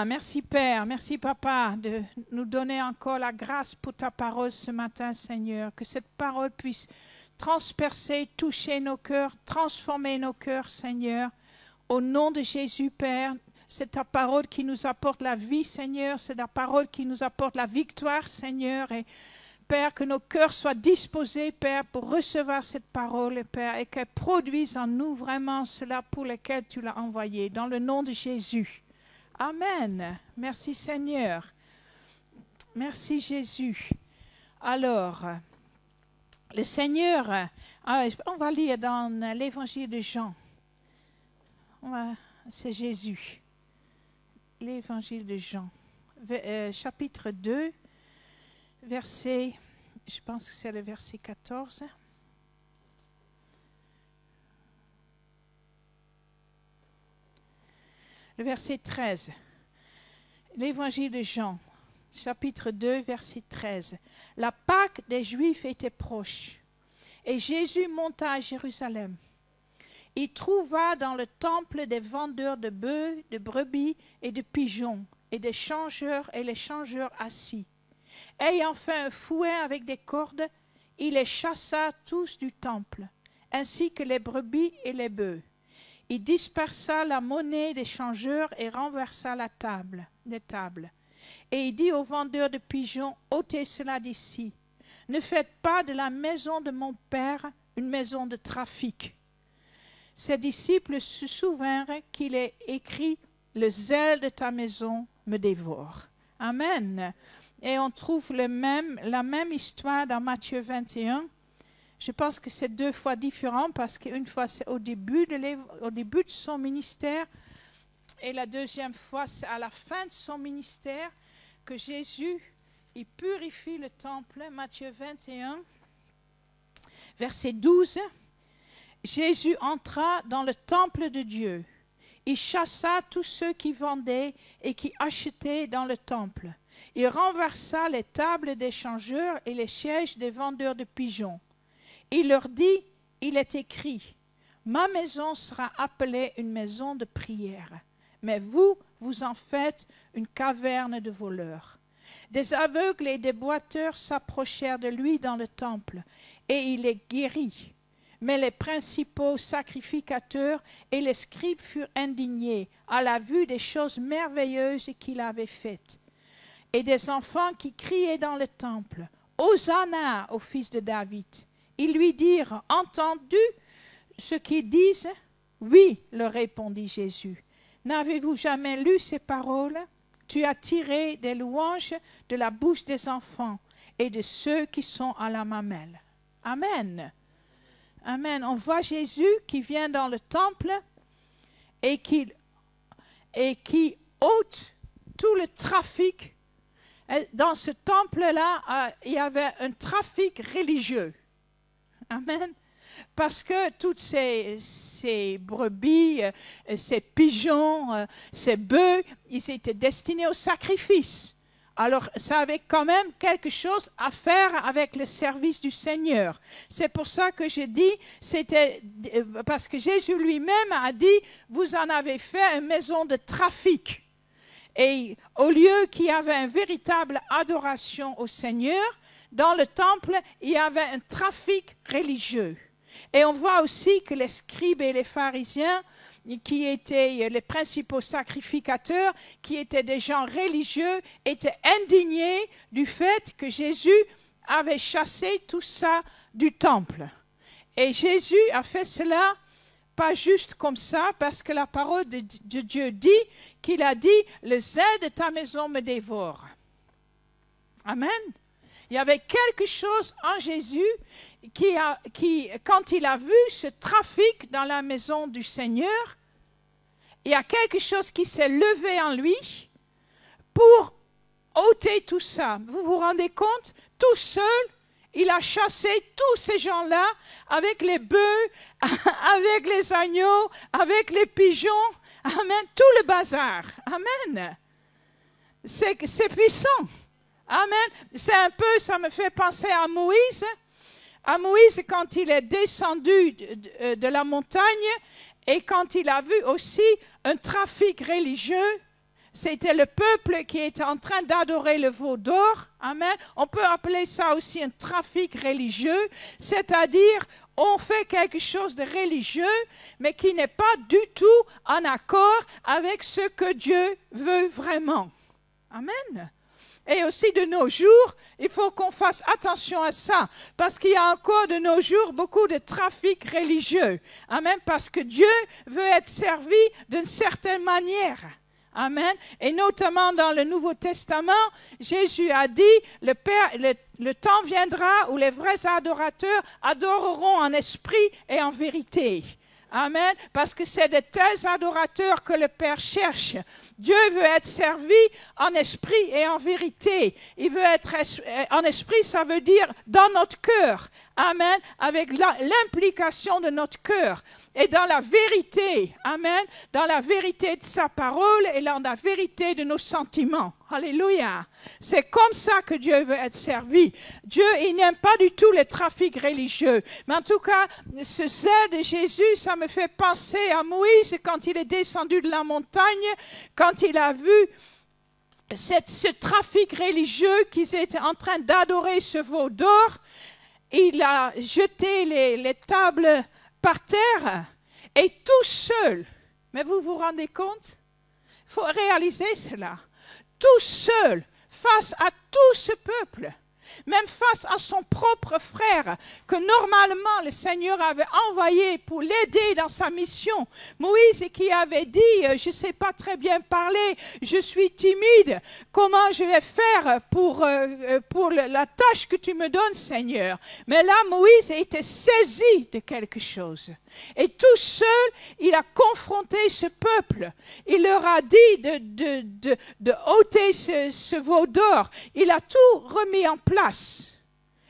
Alléluia. Merci Père, merci Papa de nous donner encore la grâce pour ta parole ce matin, Seigneur. Que cette parole puisse transpercer, toucher nos cœurs, transformer nos cœurs, Seigneur. Au nom de Jésus, Père, c'est ta parole qui nous apporte la vie, Seigneur. C'est ta parole qui nous apporte la victoire, Seigneur. Et Père, que nos cœurs soient disposés, Père, pour recevoir cette parole, Père, et qu'elle produise en nous vraiment cela pour lequel tu l'as envoyé. Dans le nom de Jésus. Amen. Merci Seigneur. Merci Jésus. Alors, le Seigneur, on va lire dans l'évangile de Jean. C'est Jésus. L'évangile de Jean. Chapitre 2, verset, je pense que c'est le verset 14. Le verset 13, l'évangile de Jean, chapitre 2, verset 13. La Pâque des Juifs était proche, et Jésus monta à Jérusalem. Il trouva dans le temple des vendeurs de bœufs, de brebis et de pigeons, et des changeurs et les changeurs assis. Ayant fait un fouet avec des cordes, il les chassa tous du temple, ainsi que les brebis et les bœufs. Il dispersa la monnaie des changeurs et renversa les tables. Et il dit aux vendeurs de pigeons, ôtez cela d'ici. Ne faites pas de la maison de mon Père une maison de trafic. Ses disciples se souvinrent qu'il est écrit, le zèle de ta maison me dévore. Amen. Et on trouve la même histoire dans Matthieu 21. Je pense que c'est deux fois différent parce qu'une fois c'est au début de son ministère et la deuxième fois c'est à la fin de son ministère que Jésus il purifie le temple. Matthieu 21, verset 12. Jésus entra dans le temple de Dieu. Il chassa tous ceux qui vendaient et qui achetaient dans le temple. Il renversa les tables des changeurs et les sièges des vendeurs de pigeons. Il leur dit, il est écrit, ma maison sera appelée une maison de prière, mais vous en faites une caverne de voleurs. Des aveugles et des boiteurs s'approchèrent de lui dans le temple, et il les guérit. Mais les principaux sacrificateurs et les scribes furent indignés à la vue des choses merveilleuses qu'il avait faites. Et des enfants qui criaient dans le temple, Hosanna au fils de David. Ils lui dirent, entends-tu ce qu'ils disent? Oui, leur répondit Jésus. N'avez-vous jamais lu ces paroles? Tu as tiré des louanges de la bouche des enfants et de ceux qui sont à la mamelle. Amen. Amen. On voit Jésus qui vient dans le temple et qui ôte tout le trafic. Dans ce temple-là, il y avait un trafic religieux. Amen. Parce que toutes ces brebis, ces pigeons, ces bœufs, ils étaient destinés au sacrifice. Alors, ça avait quand même quelque chose à faire avec le service du Seigneur. C'est pour ça que je dis, c'était parce que Jésus lui-même a dit, vous en avez fait une maison de trafic. Et au lieu qu'il y avait une véritable adoration au Seigneur, dans le temple, il y avait un trafic religieux. Et on voit aussi que les scribes et les pharisiens, qui étaient les principaux sacrificateurs, qui étaient des gens religieux, étaient indignés du fait que Jésus avait chassé tout ça du temple. Et Jésus a fait cela pas juste comme ça, parce que la parole de Dieu dit qu'il a dit « Le zèle de ta maison me dévore ». Amen. Il y avait quelque chose en Jésus qui, quand il a vu ce trafic dans la maison du Seigneur, il y a quelque chose qui s'est levé en lui pour ôter tout ça. Vous vous rendez compte? Tout seul, il a chassé tous ces gens-là avec les bœufs, avec les agneaux, avec les pigeons. Amen. Tout le bazar. Amen. C'est puissant. Amen. C'est un peu, ça me fait penser à Moïse. À Moïse, quand il est descendu de la montagne et quand il a vu aussi un trafic religieux c'était le peuple qui était en train d'adorer le veau d'or. Amen. On peut appeler ça aussi un trafic religieux, c'est-à-dire on fait quelque chose de religieux, mais qui n'est pas du tout en accord avec ce que Dieu veut vraiment. Amen. Et aussi de nos jours, il faut qu'on fasse attention à ça, parce qu'il y a encore de nos jours beaucoup de trafic religieux. Amen, parce que Dieu veut être servi d'une certaine manière. Amen. Et notamment dans le Nouveau Testament, Jésus a dit, le temps viendra où les vrais adorateurs adoreront en esprit et en vérité. Amen. Parce que c'est de tels adorateurs que le Père cherche. Dieu veut être servi en esprit et en vérité. Il veut être en esprit, ça veut dire dans notre cœur. Amen. Avec l'implication de notre cœur. Et dans la vérité. Amen. Dans la vérité de sa parole et dans la vérité de nos sentiments. Alléluia. C'est comme ça que Dieu veut être servi. Dieu, il n'aime pas du tout le trafic religieux. Mais en tout cas, ce zèle de Jésus, ça me fait penser à Moïse quand il est descendu de la montagne, quand il a vu ce trafic religieux qu'ils étaient en train d'adorer ce veau d'or. Il a jeté les tables par terre et tout seul. Mais vous vous rendez compte? Il faut réaliser cela. Tout seul, face à tout ce peuple, même face à son propre frère, que normalement le Seigneur avait envoyé pour l'aider dans sa mission. Moïse qui avait dit, je ne sais pas très bien parler, je suis timide, comment je vais faire pour la tâche que tu me donnes, Seigneur? Mais là, Moïse était saisi de quelque chose. Et tout seul, il a confronté ce peuple. Il leur a dit de ôter ce veau d'or. Il a tout remis en place.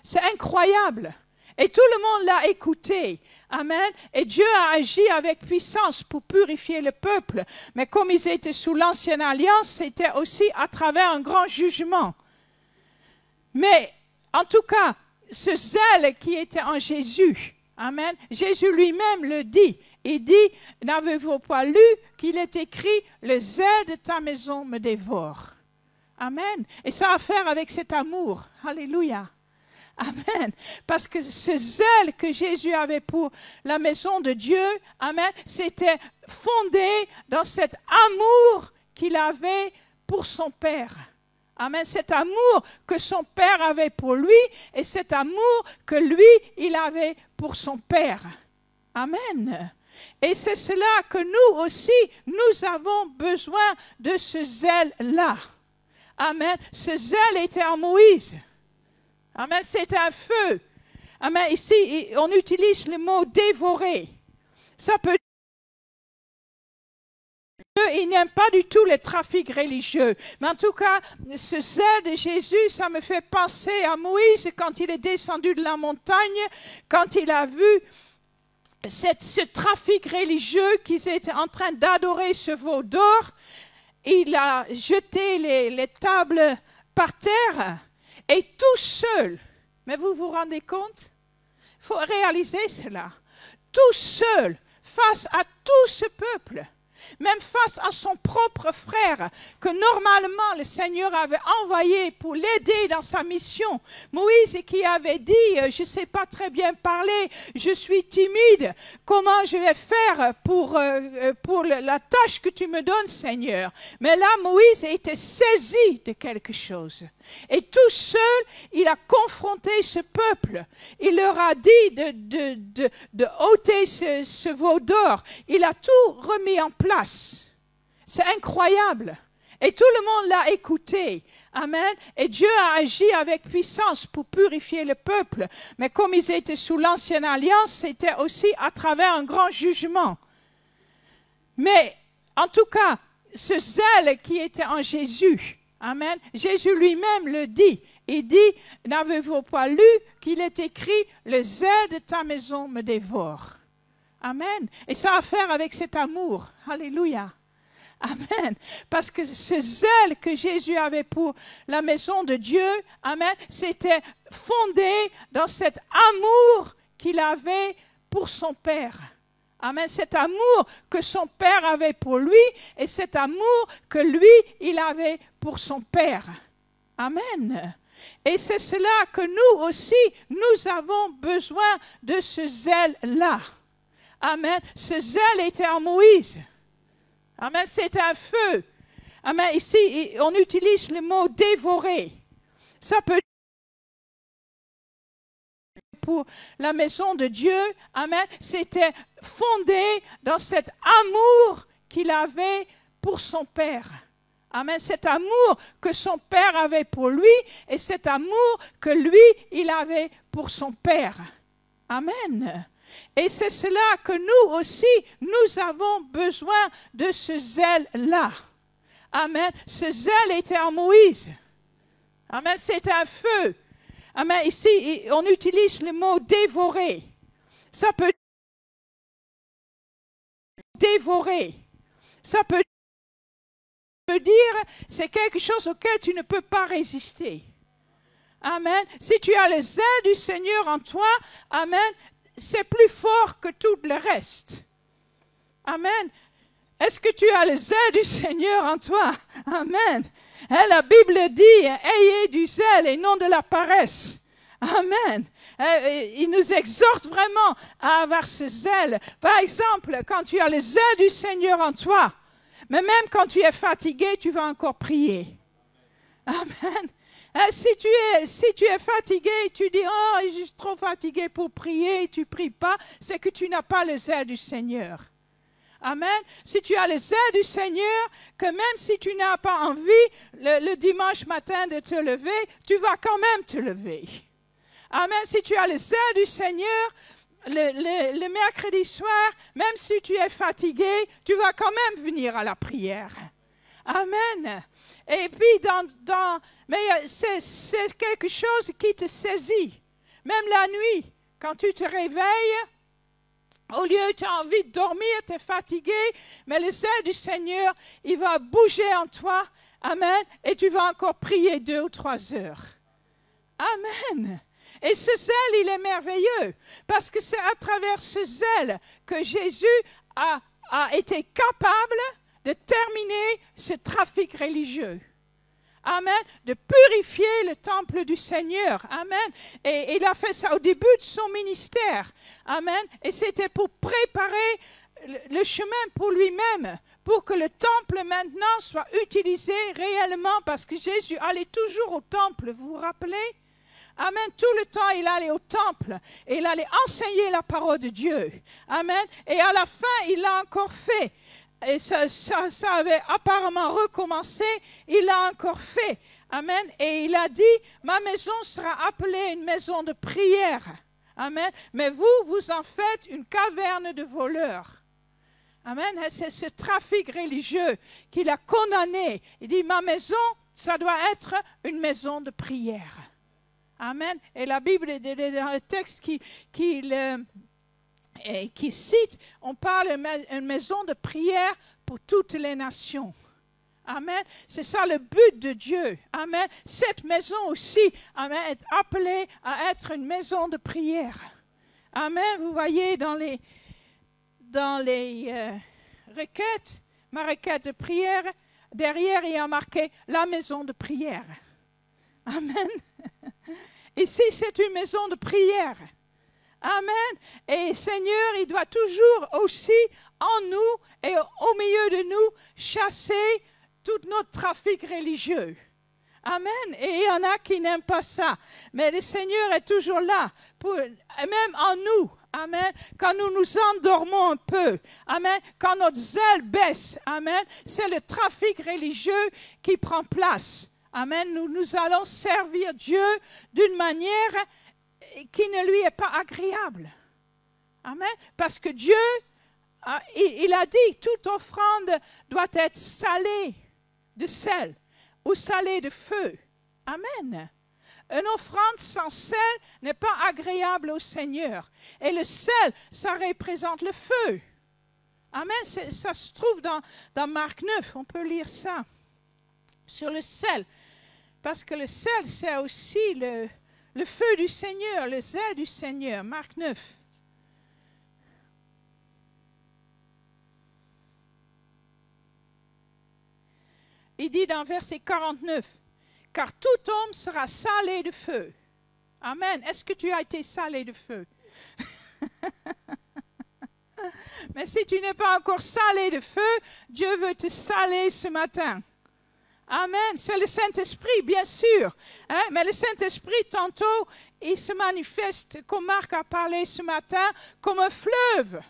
C'est incroyable. Et tout le monde l'a écouté. Amen. Et Dieu a agi avec puissance pour purifier le peuple. Mais comme ils étaient sous l'ancienne alliance, c'était aussi à travers un grand jugement. Mais en tout cas, ce zèle qui était en Jésus, amen. Jésus lui-même le dit. Il dit, n'avez-vous pas lu qu'il est écrit, le zèle de ta maison me dévore. Amen. Et ça a à faire avec cet amour. Alléluia. Amen. Parce que ce zèle que Jésus avait pour la maison de Dieu, amen, c'était fondé dans cet amour qu'il avait pour son Père. Amen. Cet amour que son Père avait pour lui et cet amour que lui, il avait pour son Père. Amen. Et c'est cela que nous aussi, nous avons besoin de ce zèle-là. Amen. Ce zèle était en Moïse. Amen. C'est un feu. Amen. Ici, on utilise le mot dévorer. Ça peut il n'aime pas du tout le trafic religieux. Mais en tout cas, ce zèle de Jésus, ça me fait penser à Moïse quand il est descendu de la montagne, quand il a vu ce trafic religieux qu'ils étaient en train d'adorer ce veau d'or. Il a jeté les tables par terre et tout seul. Mais vous vous rendez compte? Il faut réaliser cela. Tout seul, face à tout ce peuple. Même face à son propre frère, que normalement le Seigneur avait envoyé pour l'aider dans sa mission. Moïse qui avait dit, je ne sais pas très bien parler, je suis timide, comment je vais faire pour la tâche que tu me donnes, Seigneur? Mais là, Moïse était saisi de quelque chose. Et tout seul, il a confronté ce peuple. Il leur a dit de ôter ce veau d'or. Il a tout remis en place. C'est incroyable. Et tout le monde l'a écouté. Amen. Et Dieu a agi avec puissance pour purifier le peuple. Mais comme ils étaient sous l'ancienne alliance, c'était aussi à travers un grand jugement. Mais en tout cas, ce zèle qui était en Jésus, amen. Jésus lui-même le dit. Il dit, n'avez-vous pas lu qu'il est écrit, le zèle de ta maison me dévore. Amen. Et ça a à faire avec cet amour. Alléluia. Amen. Parce que ce zèle que Jésus avait pour la maison de Dieu, amen, c'était fondé dans cet amour qu'il avait pour son Père. Amen. Cet amour que son Père avait pour lui et cet amour que lui, il avait pour son Père. Amen. Et c'est cela que nous aussi, nous avons besoin de ce zèle-là. Amen. Ce zèle était en Moïse. Amen. C'est un feu. Amen. Ici, on utilise le mot dévorer. Ça peut pour la maison de Dieu, amen, c'était fondé dans cet amour qu'il avait pour son Père. Amen, cet amour que son Père avait pour lui et cet amour que lui, il avait pour son Père. Amen. Et c'est cela que nous aussi, nous avons besoin de ce zèle-là. Amen. Ce zèle était en Moïse. Amen, c'est un feu. Amen. Ici, on utilise le mot dévorer. Ça peut dévorer. Ça peut dire, c'est quelque chose auquel tu ne peux pas résister. Amen. Si tu as le zèle du Seigneur en toi, amen, c'est plus fort que tout le reste. Amen. Est-ce que tu as le zèle du Seigneur en toi? Amen. Et la Bible dit, ayez du zèle et non de la paresse. Amen. Il nous exhorte vraiment à avoir ce zèle. Par exemple, quand tu as le zèle du Seigneur en toi, mais même quand tu es fatigué, tu vas encore prier. Amen. Si tu es fatigué, tu dis, oh, je suis trop fatigué pour prier, et tu ne pries pas, c'est que tu n'as pas le zèle du Seigneur. Amen. Si tu as le zèle du Seigneur, que même si tu n'as pas envie le dimanche matin de te lever, tu vas quand même te lever. Amen. Si tu as le zèle du Seigneur, le mercredi soir, même si tu es fatigué, tu vas quand même venir à la prière. Amen. Et puis, mais c'est quelque chose qui te saisit. Même la nuit, quand tu te réveilles, au lieu tu as envie de dormir, tu es fatigué, mais le zèle du Seigneur, il va bouger en toi. Amen. Et tu vas encore prier 2 ou 3 heures. Amen. Et ce zèle, il est merveilleux, parce que c'est à travers ce zèle que Jésus a été capable de terminer ce trafic religieux. Amen. De purifier le temple du Seigneur. Amen. Et il a fait ça au début de son ministère. Amen. Et c'était pour préparer le chemin pour lui-même, pour que le temple maintenant soit utilisé réellement, parce que Jésus allait toujours au temple, vous vous rappelez? Amen. Tout le temps, il allait au temple et il allait enseigner la parole de Dieu. Amen. Et à la fin, il l'a encore fait. Et ça avait apparemment recommencé. Il l'a encore fait. Amen. Et il a dit, ma maison sera appelée une maison de prière. Amen. Mais vous en faites une caverne de voleurs. Amen. Et c'est ce trafic religieux qu'il a condamné. Il dit, ma maison, ça doit être une maison de prière. Amen. Et la Bible, dans le texte qui cite, on parle d'une maison de prière pour toutes les nations. Amen. C'est ça le but de Dieu. Amen. Cette maison aussi, amen, est appelée à être une maison de prière. Amen. Vous voyez dans les requêtes, ma requête de prière, derrière il y a marqué la maison de prière. Amen. Ici, c'est une maison de prière. Amen. Et Seigneur, il doit toujours aussi en nous et au milieu de nous chasser tout notre trafic religieux. Amen. Et il y en a qui n'aiment pas ça. Mais le Seigneur est toujours là, même en nous. Amen. Quand nous nous endormons un peu. Amen. Quand notre zèle baisse. Amen. C'est le trafic religieux qui prend place. Amen. Nous allons servir Dieu d'une manière qui ne lui est pas agréable. Amen. Parce que Dieu, il a dit, toute offrande doit être salée de sel ou salée de feu. Amen. Une offrande sans sel n'est pas agréable au Seigneur. Et le sel, ça représente le feu. Amen. Ça se trouve dans Marc 9. On peut lire ça. Sur le sel. Parce que le sel, c'est aussi le feu du Seigneur, le zèle du Seigneur. Marc 9. il dit dans verset 49, « Car tout homme sera salé de feu. » Amen. Est-ce que tu as été salé de feu? Mais si tu n'es pas encore salé de feu, Dieu veut te saler ce matin. Amen. C'est le Saint-Esprit, bien sûr. Hein? Mais le Saint-Esprit, tantôt, il se manifeste, comme Marc a parlé ce matin, comme un fleuve.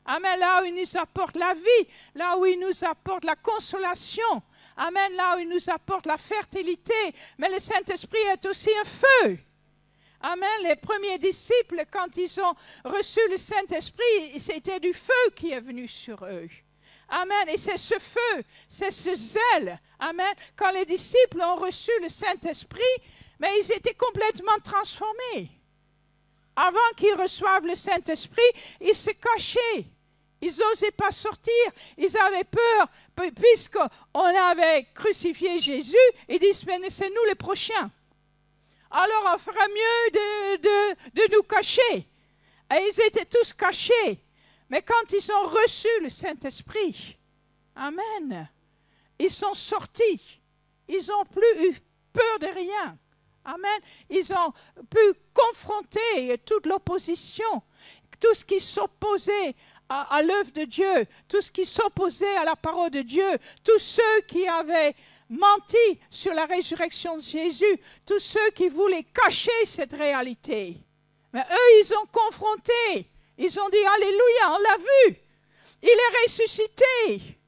Amen. Là où il nous apporte la vie, là où il nous apporte la consolation. Amen. Là où il nous apporte la fertilité. Mais le Saint-Esprit est aussi un feu. Amen. Les premiers disciples, quand ils ont reçu le Saint-Esprit, c'était du feu qui est venu sur eux. Amen. Et c'est ce feu, c'est ce zèle. Amen. Quand les disciples ont reçu le Saint-Esprit, mais ils étaient complètement transformés. Avant qu'ils reçoivent le Saint-Esprit, ils se cachaient. Ils n'osaient pas sortir. Ils avaient peur, puisqu'on avait crucifié Jésus. Ils disent, mais c'est nous les prochains. Alors on fera mieux de nous cacher. Et ils étaient tous cachés. Mais quand ils ont reçu le Saint-Esprit, amen, ils sont sortis. Ils n'ont plus eu peur de rien. Amen. Ils ont pu confronter toute l'opposition, tout ce qui s'opposait à l'œuvre de Dieu, tout ce qui s'opposait à la parole de Dieu, tous ceux qui avaient menti sur la résurrection de Jésus, tous ceux qui voulaient cacher cette réalité. Mais eux, ils ont confronté. Ils ont dit, alléluia, on l'a vu. Il est ressuscité.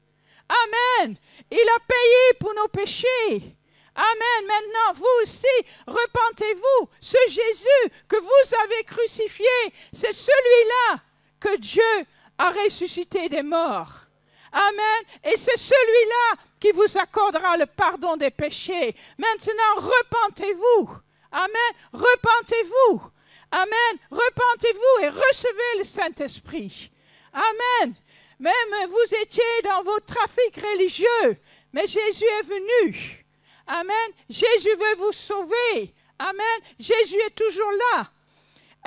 Amen. Il a payé pour nos péchés. Amen. Maintenant, vous aussi, repentez-vous. Ce Jésus que vous avez crucifié, c'est celui-là que Dieu a ressuscité des morts. Amen. Et c'est celui-là qui vous accordera le pardon des péchés. Maintenant, repentez-vous. Amen. Repentez-vous. Amen. Repentez-vous et recevez le Saint-Esprit. Amen. Même vous étiez dans vos trafics religieux, mais Jésus est venu. Amen. Jésus veut vous sauver. Amen. Jésus est toujours là.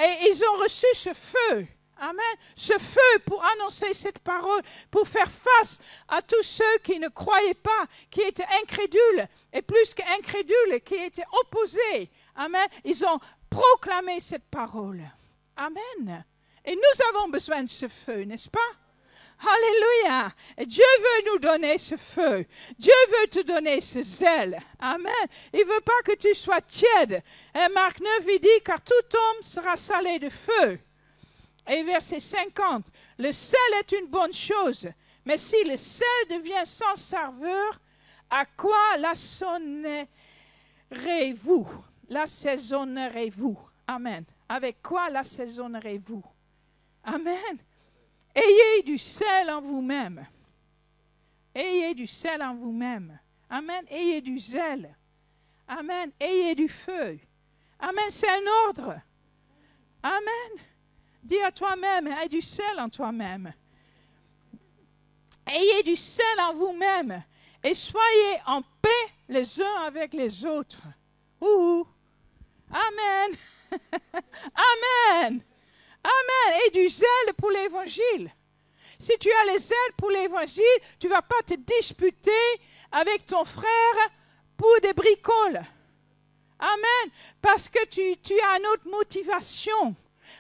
Et ils ont reçu ce feu. Amen. Ce feu pour annoncer cette parole, pour faire face à tous ceux qui ne croyaient pas, qui étaient incrédules, et plus qu'incrédules, qui étaient opposés. Amen. Ils ont proclamé cette parole. Amen. Et nous avons besoin de ce feu, n'est-ce pas? Alléluia. Et Dieu veut nous donner ce feu. Dieu veut te donner ce zèle. Amen. Il ne veut pas que tu sois tiède. Et Marc 9, il dit, car tout homme sera salé de feu. Et verset 50, le sel est une bonne chose, mais si le sel devient sans saveur, à quoi l'assaisonnerez-vous? L'assaisonnerez-vous? Amen. Avec quoi l'assaisonnerez-vous? Amen. Ayez du sel en vous-même. Ayez du sel en vous-même. Amen. Ayez du zèle. Amen. Ayez du feu. Amen. C'est un ordre. Amen. Dis à toi-même, aie du sel en toi-même. Ayez du sel en vous-même et soyez en paix les uns avec les autres. Ouh. Amen. Amen. Amen. Et du zèle pour l'évangile. Si tu as le zèle pour l'évangile, tu ne vas pas te disputer avec ton frère pour des bricoles. Amen. Parce que tu as une autre motivation.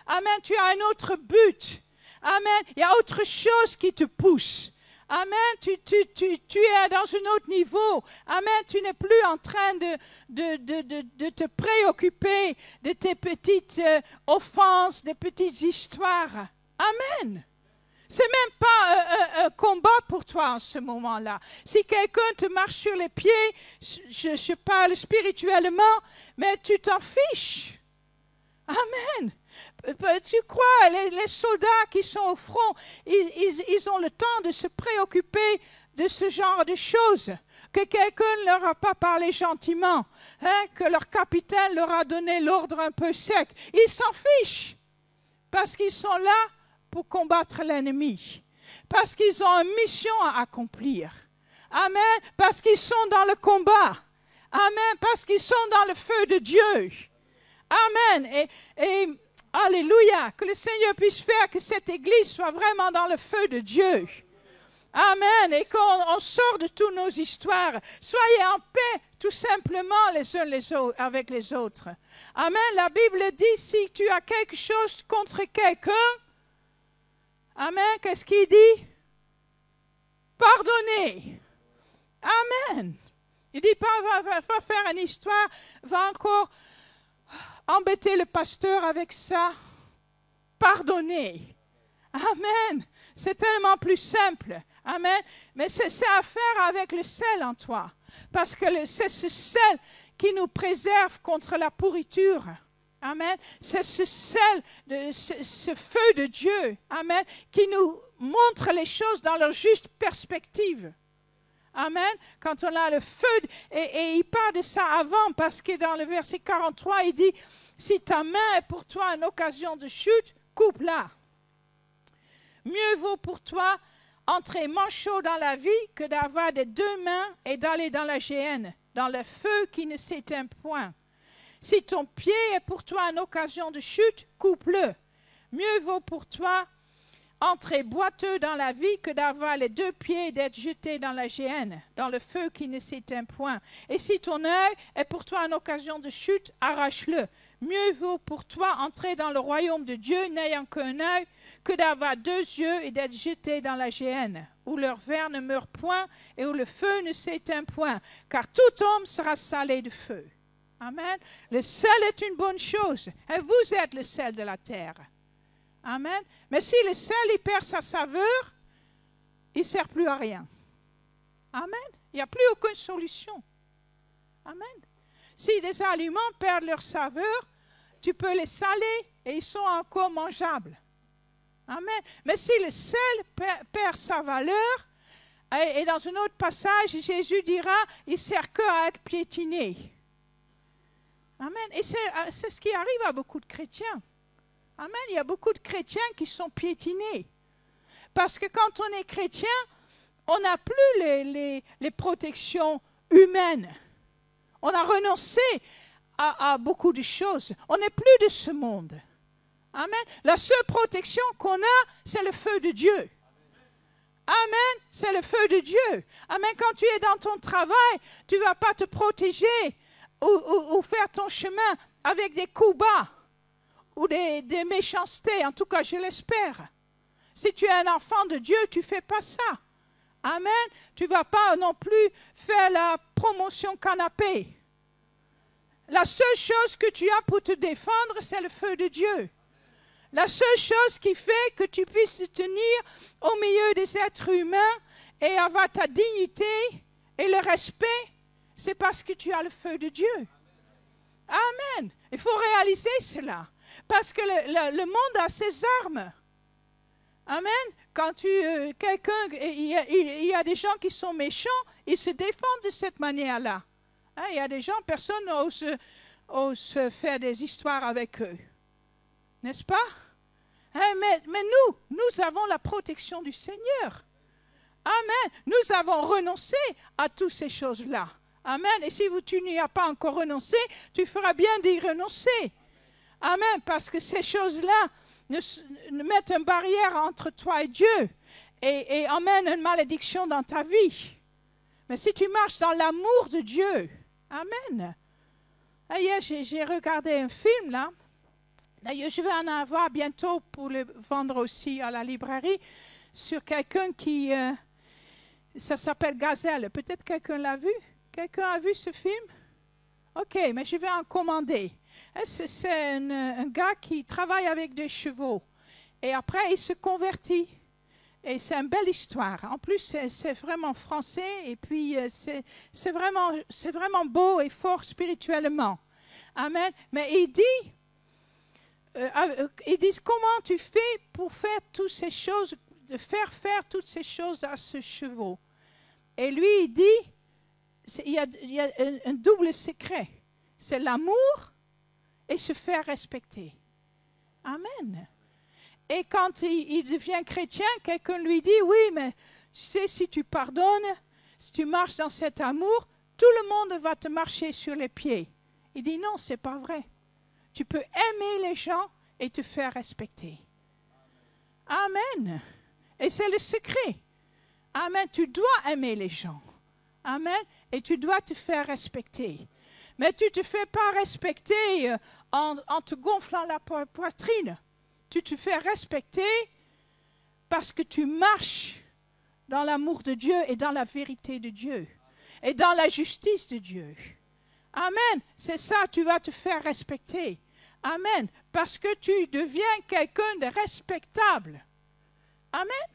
Amen. Tu as un autre but. Amen. Il y a autre chose qui te pousse. Amen. Tu es dans un autre niveau. Amen. Tu n'es plus en train de te préoccuper de tes petites offenses, des petites histoires. Amen. C'est même pas un combat pour toi en ce moment-là. Si quelqu'un te marche sur les pieds, je parle spirituellement, mais tu t'en fiches. Amen. Tu crois, les soldats qui sont au front, ils ont le temps de se préoccuper de ce genre de choses. Que quelqu'un ne leur a pas parlé gentiment, que leur capitaine leur a donné l'ordre un peu sec. Ils s'en fichent parce qu'ils sont là pour combattre l'ennemi. Parce qu'ils ont une mission à accomplir. Amen. Parce qu'ils sont dans le combat. Amen. Parce qu'ils sont dans le feu de Dieu. Amen. Et alléluia, que le Seigneur puisse faire que cette Église soit vraiment dans le feu de Dieu. Amen. Et qu'on sort de toutes nos histoires. Soyez en paix, tout simplement, les uns avec les autres. Amen. La Bible dit, si tu as quelque chose contre quelqu'un, amen, qu'est-ce qu'il dit? Pardonnez. Amen. Il dit pas, va faire une histoire, va encore embêter le pasteur avec ça. Pardonnez. Amen. C'est tellement plus simple. Amen. Mais c'est à faire avec le sel en toi. Parce que c'est ce sel qui nous préserve contre la pourriture. Amen. C'est ce sel, ce feu de Dieu. Amen. Qui nous montre les choses dans leur juste perspective. Amen. Quand on a le feu, et il parle de ça avant, parce que dans le verset 43, il dit, si ta main est pour toi une occasion de chute, coupe-la. Mieux vaut pour toi entrer manchot dans la vie que d'avoir des deux mains et d'aller dans la géhenne, dans le feu qui ne s'éteint point. Si ton pied est pour toi une occasion de chute, coupe-le. Mieux vaut pour toi entrer boiteux dans la vie que d'avoir les deux pieds et d'être jeté dans la géhenne, dans le feu qui ne s'éteint point. Et si ton œil est pour toi une occasion de chute, arrache-le. Mieux vaut pour toi entrer dans le royaume de Dieu n'ayant qu'un œil que d'avoir deux yeux et d'être jeté dans la géhenne, où leur ver ne meurt point et où le feu ne s'éteint point, car tout homme sera salé de feu. Amen. Le sel est une bonne chose, et vous êtes le sel de la terre. Amen. Mais si le sel il perd sa saveur, il ne sert plus à rien. Amen. Il n'y a plus aucune solution. Amen. Si des aliments perdent leur saveur, tu peux les saler et ils sont encore mangeables. Amen. Mais si le sel perd sa valeur, et dans un autre passage, Jésus dira, il ne sert qu'à être piétiné. Amen. Et c'est ce qui arrive à beaucoup de chrétiens. Amen. Il y a beaucoup de chrétiens qui sont piétinés. Parce que quand on est chrétien, on n'a plus les protections humaines. On a renoncé à beaucoup de choses. On n'est plus de ce monde. Amen. La seule protection qu'on a, c'est le feu de Dieu. Amen. C'est le feu de Dieu. Amen. Quand tu es dans ton travail, tu ne vas pas te protéger ou faire ton chemin avec des coups bas ou des méchancetés. En tout cas, je l'espère. Si tu es un enfant de Dieu, tu ne fais pas ça. Amen. Tu ne vas pas non plus faire la promotion canapé. La seule chose que tu as pour te défendre, c'est le feu de Dieu. La seule chose qui fait que tu puisses te tenir au milieu des êtres humains et avoir ta dignité et le respect, c'est parce que tu as le feu de Dieu. Amen. Il faut réaliser cela. Parce que le monde a ses armes. Amen. Quand quelqu'un, il y a des gens qui sont méchants, ils se défendent de cette manière-là. Hein, il y a des gens, personne n'ose faire des histoires avec eux. N'est-ce pas? Hein, mais nous avons la protection du Seigneur. Amen. Nous avons renoncé à toutes ces choses-là. Amen. Et si tu n'y as pas encore renoncé, tu feras bien d'y renoncer. Amen. Parce que ces choses-là ne mettent une barrière entre toi et Dieu et emmènent une malédiction dans ta vie. Mais si tu marches dans l'amour de Dieu, amen. Hier, j'ai regardé un film, là. D'ailleurs, je vais en avoir bientôt pour le vendre aussi à la librairie, sur quelqu'un qui... ça s'appelle Gazelle. Peut-être quelqu'un l'a vu? Quelqu'un a vu ce film? OK, mais je vais en commander. C'est un gars qui travaille avec des chevaux. Et après, il se convertit. Et c'est une belle histoire. En plus, c'est vraiment français. Et puis, c'est vraiment beau et fort spirituellement. Amen. Mais ils disent, comment tu fais pour faire toutes ces choses, de faire toutes ces choses à ce cheval? Et lui, il dit, il y a un double secret. C'est l'amour et se faire respecter. Amen. Et quand il devient chrétien, quelqu'un lui dit, oui, mais tu sais, si tu pardonnes, si tu marches dans cet amour, tout le monde va te marcher sur les pieds. Il dit, non, c'est pas vrai. Tu peux aimer les gens et te faire respecter. Amen. Et c'est le secret. Amen. Tu dois aimer les gens. Amen. Et tu dois te faire respecter. Mais tu ne te fais pas respecter en te gonflant la poitrine. Tu te fais respecter parce que tu marches dans l'amour de Dieu et dans la vérité de Dieu. Et dans la justice de Dieu. Amen. C'est ça, tu vas te faire respecter. Amen. Parce que tu deviens quelqu'un de respectable. Amen.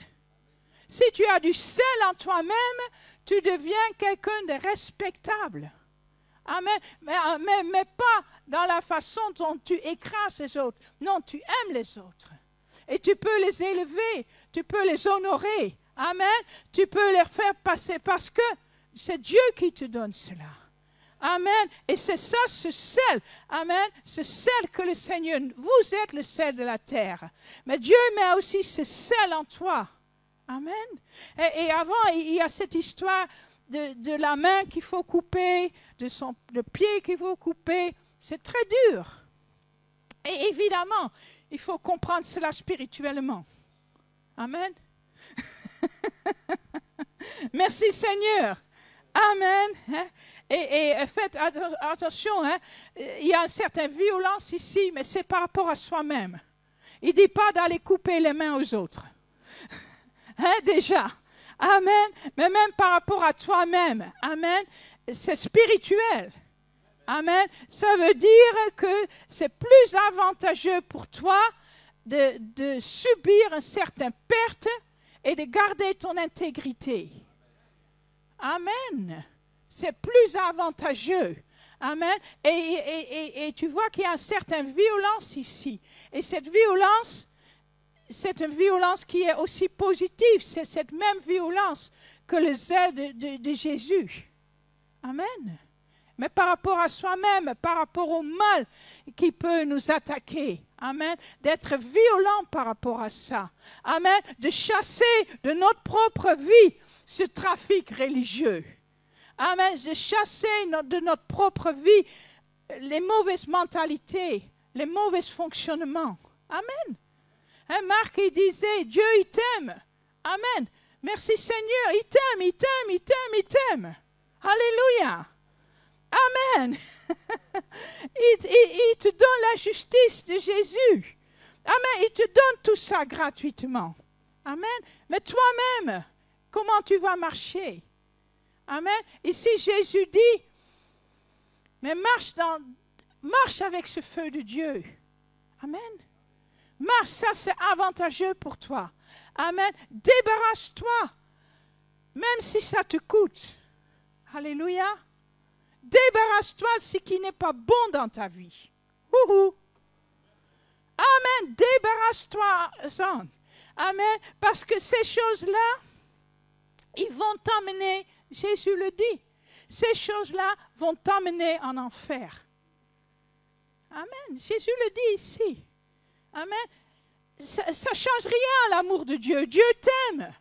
Si tu as du sel en toi-même, tu deviens quelqu'un de respectable. Amen. Mais pas dans la façon dont tu écrases les autres. Non, tu aimes les autres. Et tu peux les élever, tu peux les honorer. Amen. Tu peux les faire passer parce que c'est Dieu qui te donne cela. Amen. Et c'est ça, ce sel. Amen. Ce sel que le Seigneur, vous êtes le sel de la terre. Mais Dieu met aussi ce sel en toi. Amen. Et avant, il y a cette histoire de la main qu'il faut couper, le pied qu'il faut couper. C'est très dur. Et évidemment, il faut comprendre cela spirituellement. Amen. Merci Seigneur. Amen. Et faites attention, il y a une certaine violence ici, mais c'est par rapport à soi-même. Il ne dit pas d'aller couper les mains aux autres. Déjà. Amen. Mais même par rapport à toi-même. Amen. C'est spirituel. Amen. Ça veut dire que c'est plus avantageux pour toi de subir une certaine perte et de garder ton intégrité. Amen. C'est plus avantageux. Amen. Et tu vois qu'il y a une certaine violence ici. Et cette violence, c'est une violence qui est aussi positive. C'est cette même violence que le zèle de Jésus. Amen. Mais par rapport à soi-même, par rapport au mal qui peut nous attaquer. Amen. D'être violent par rapport à ça. Amen. De chasser de notre propre vie ce trafic religieux. Amen. De chasser de notre propre vie les mauvaises mentalités, les mauvais fonctionnements. Amen. Marc, il disait, Dieu, il t'aime. Amen. Merci Seigneur, il t'aime, il t'aime, il t'aime, il t'aime. Alléluia. Amen. Il te donne la justice de Jésus. Amen. Il te donne tout ça gratuitement. Amen. Mais toi-même, comment tu vas marcher? Amen. Ici, Jésus dit, mais marche avec ce feu de Dieu. Amen. Marche, ça c'est avantageux pour toi. Amen. Débarrasse-toi, même si ça te coûte. Alléluia. Débarrasse-toi de ce qui n'est pas bon dans ta vie. Ouhou. Amen. Débarrasse-toi. Amen. Parce que ces choses-là, ils vont t'emmener, Jésus le dit, ces choses-là vont t'emmener en enfer. Amen. Jésus le dit ici. Amen. Ça ne change rien à l'amour de Dieu. Dieu t'aime.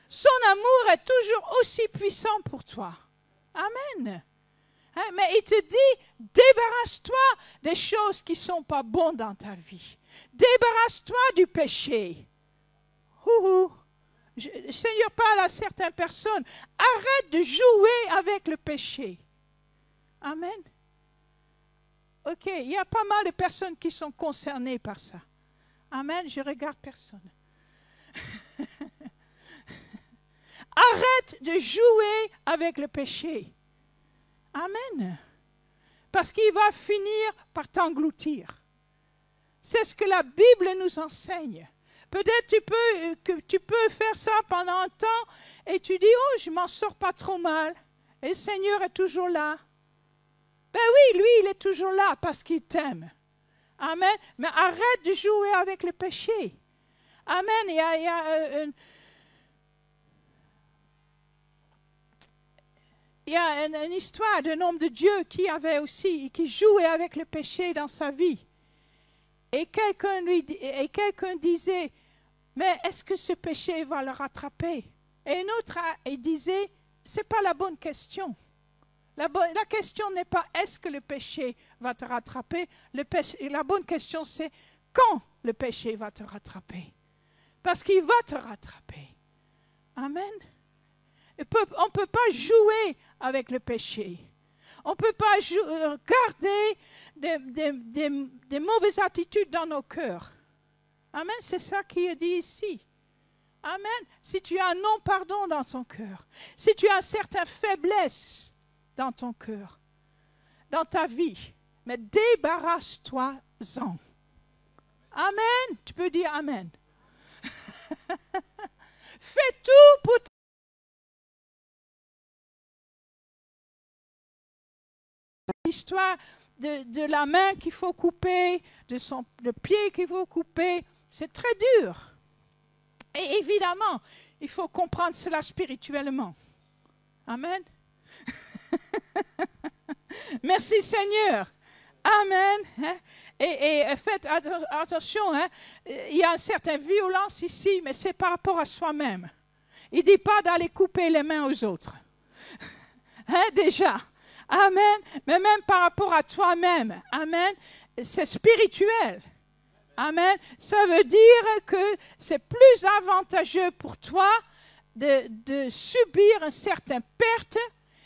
Son amour est toujours aussi puissant pour toi. Amen. Mais il te dit, débarrasse-toi des choses qui ne sont pas bonnes dans ta vie. Débarrasse-toi du péché. Le Seigneur parle à certaines personnes. Arrête de jouer avec le péché. Amen. Ok, il y a pas mal de personnes qui sont concernées par ça. Amen, je regarde personne. Arrête de jouer avec le péché. Amen. Parce qu'il va finir par t'engloutir. C'est ce que la Bible nous enseigne. Peut-être que tu peux faire ça pendant un temps et tu dis, oh, je ne m'en sors pas trop mal. Et le Seigneur est toujours là. Ben oui, lui, il est toujours là parce qu'il t'aime. Amen. Mais arrête de jouer avec le péché. Amen. Il y a une histoire d'un homme de Dieu qui jouait avec le péché dans sa vie. Et quelqu'un disait, mais est-ce que ce péché va le rattraper? Et un autre il disait, c'est pas la bonne question. La question n'est pas est-ce que le péché va te rattraper. La bonne question c'est quand le péché va te rattraper. Parce qu'il va te rattraper. Amen. On ne peut pas jouer avec le péché. On ne peut pas garder des mauvaises attitudes dans nos cœurs. Amen, c'est ça qui est dit ici. Amen. Si tu as un non-pardon dans ton cœur, si tu as une certaine faiblesse dans ton cœur, dans ta vie, mais débarrasse-toi-en. Amen. Tu peux dire Amen. Fais tout pour l'histoire de la main qu'il faut couper, le pied qu'il faut couper. C'est très dur. Et évidemment, il faut comprendre cela spirituellement. Amen. Merci Seigneur. Amen. Et faites attention, il y a une certaine violence ici, mais c'est par rapport à soi-même. Il ne dit pas d'aller couper les mains aux autres. Déjà. Amen. Mais même par rapport à toi-même. Amen. C'est spirituel. Amen. Ça veut dire que c'est plus avantageux pour toi de subir une certaine perte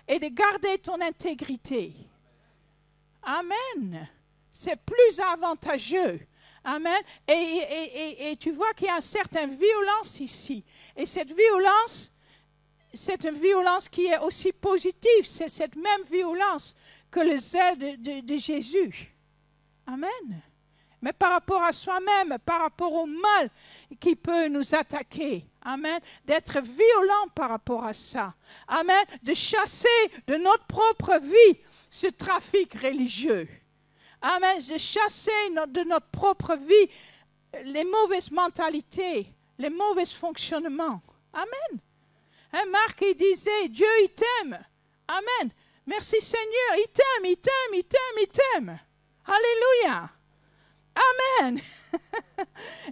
et de garder ton intégrité. Amen. C'est plus avantageux. Amen. Et tu vois qu'il y a une certaine violence ici. Et cette violence, c'est une violence qui est aussi positive. C'est cette même violence que le zèle de Jésus. Amen. Mais par rapport à soi-même, par rapport au mal qui peut nous attaquer. Amen. D'être violent par rapport à ça. Amen. De chasser de notre propre vie ce trafic religieux. Amen. De chasser de notre propre vie les mauvaises mentalités, les mauvais fonctionnements. Amen. Marc, il disait, Dieu, il t'aime. Amen. Merci Seigneur, il t'aime, il t'aime, il t'aime, il t'aime. Alléluia. Amen.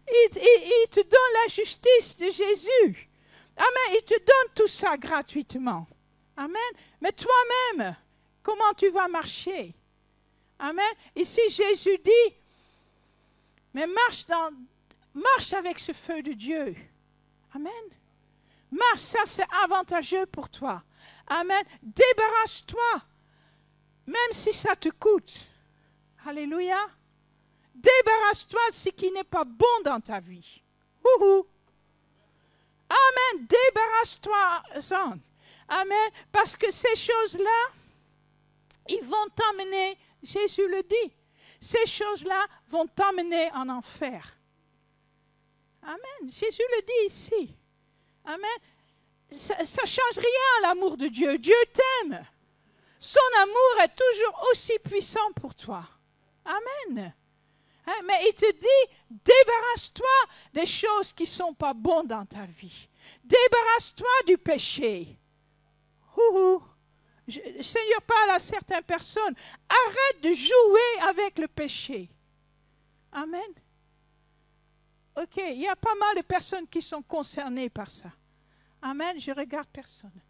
Il te donne la justice de Jésus. Amen. Il te donne tout ça gratuitement. Amen. Mais toi-même, comment tu vas marcher? Amen. Ici, Jésus dit, mais marche avec ce feu de Dieu. Amen. Marche, ça c'est avantageux pour toi. Amen. Débarrasse-toi, même si ça te coûte. Alléluia. Débarrasse-toi de ce qui n'est pas bon dans ta vie. Ouhou. Amen. Débarrasse-toi. Amen. Parce que ces choses-là, ils vont t'emmener, Jésus le dit, ces choses-là vont t'emmener en enfer. Amen. Jésus le dit ici. Amen. Ça ne change rien à l'amour de Dieu. Dieu t'aime. Son amour est toujours aussi puissant pour toi. Amen. Mais il te dit, débarrasse-toi des choses qui ne sont pas bonnes dans ta vie. Débarrasse-toi du péché. Le Seigneur parle à certaines personnes. Arrête de jouer avec le péché. Amen. Ok, il y a pas mal de personnes qui sont concernées par ça. Amen, je regarde personne.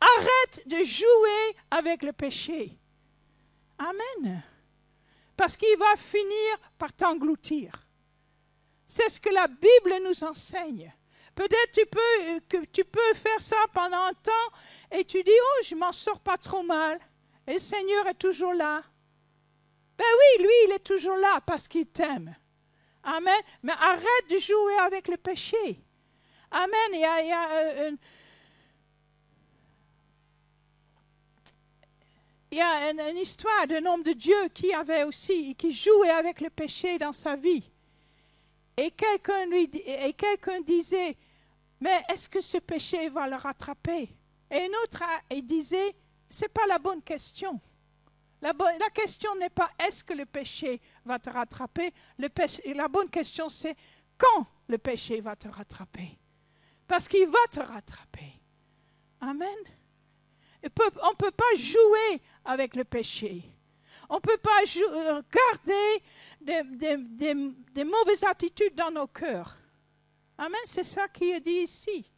Arrête de jouer avec le péché. Amen. Parce qu'il va finir par t'engloutir. C'est ce que la Bible nous enseigne. Peut-être que tu peux faire ça pendant un temps et tu dis, oh, je ne m'en sors pas trop mal. Et le Seigneur est toujours là. Ben oui, lui, il est toujours là parce qu'il t'aime. Amen. Mais arrête de jouer avec le péché. Amen. Il y a une histoire d'un homme de Dieu qui jouait avec le péché dans sa vie. Et quelqu'un disait, mais est-ce que ce péché va le rattraper? Et un autre il disait, c'est pas la bonne question. La question n'est pas est-ce que le péché va te rattraper. La bonne question c'est quand le péché va te rattraper. Parce qu'il va te rattraper. Amen. On ne peut pas jouer avec le péché. On ne peut pas garder des mauvaises attitudes dans nos cœurs. Amen, c'est ça qui est dit ici.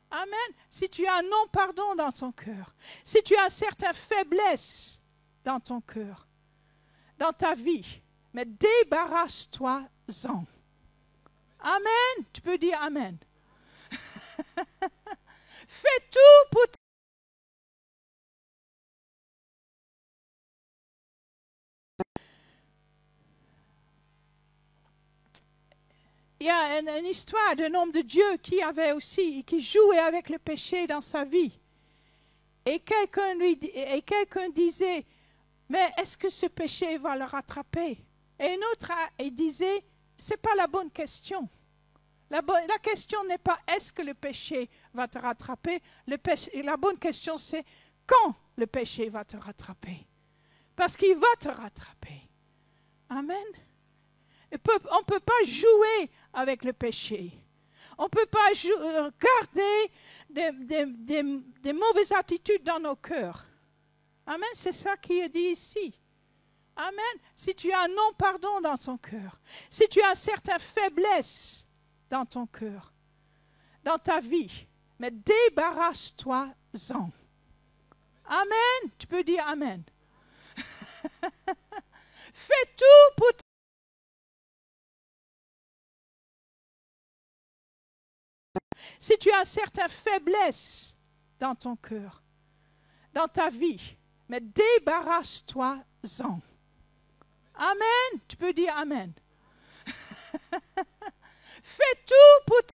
Amen. Si tu as un non-pardon dans ton cœur, si tu as une certaine faiblesse dans ton cœur, dans ta vie, mais débarrasse-toi-en. Amen. Tu peux dire Amen. Fais tout pour Il y a une histoire d'un homme de Dieu qui jouait avec le péché dans sa vie. Et quelqu'un disait, mais est-ce que ce péché va le rattraper? Et un autre il disait, c'est pas la bonne question. La question n'est pas est-ce que le péché va te rattraper. La bonne question c'est quand le péché va te rattraper. Parce qu'il va te rattraper. Amen. On ne peut pas jouer avec le péché. On ne peut pas garder des mauvaises attitudes dans nos cœurs. Amen, c'est ça qui est dit ici. Amen. Si tu as un non-pardon dans ton cœur, si tu as une certaine faiblesse dans ton cœur, dans ta vie, mais débarrasse-toi-en. Amen. Tu peux dire Amen. Fais tout pour Si tu as une certaine faiblesse dans ton cœur, dans ta vie, mais débarrasse-toi-en. Amen. Tu peux dire Amen. Fais tout pour te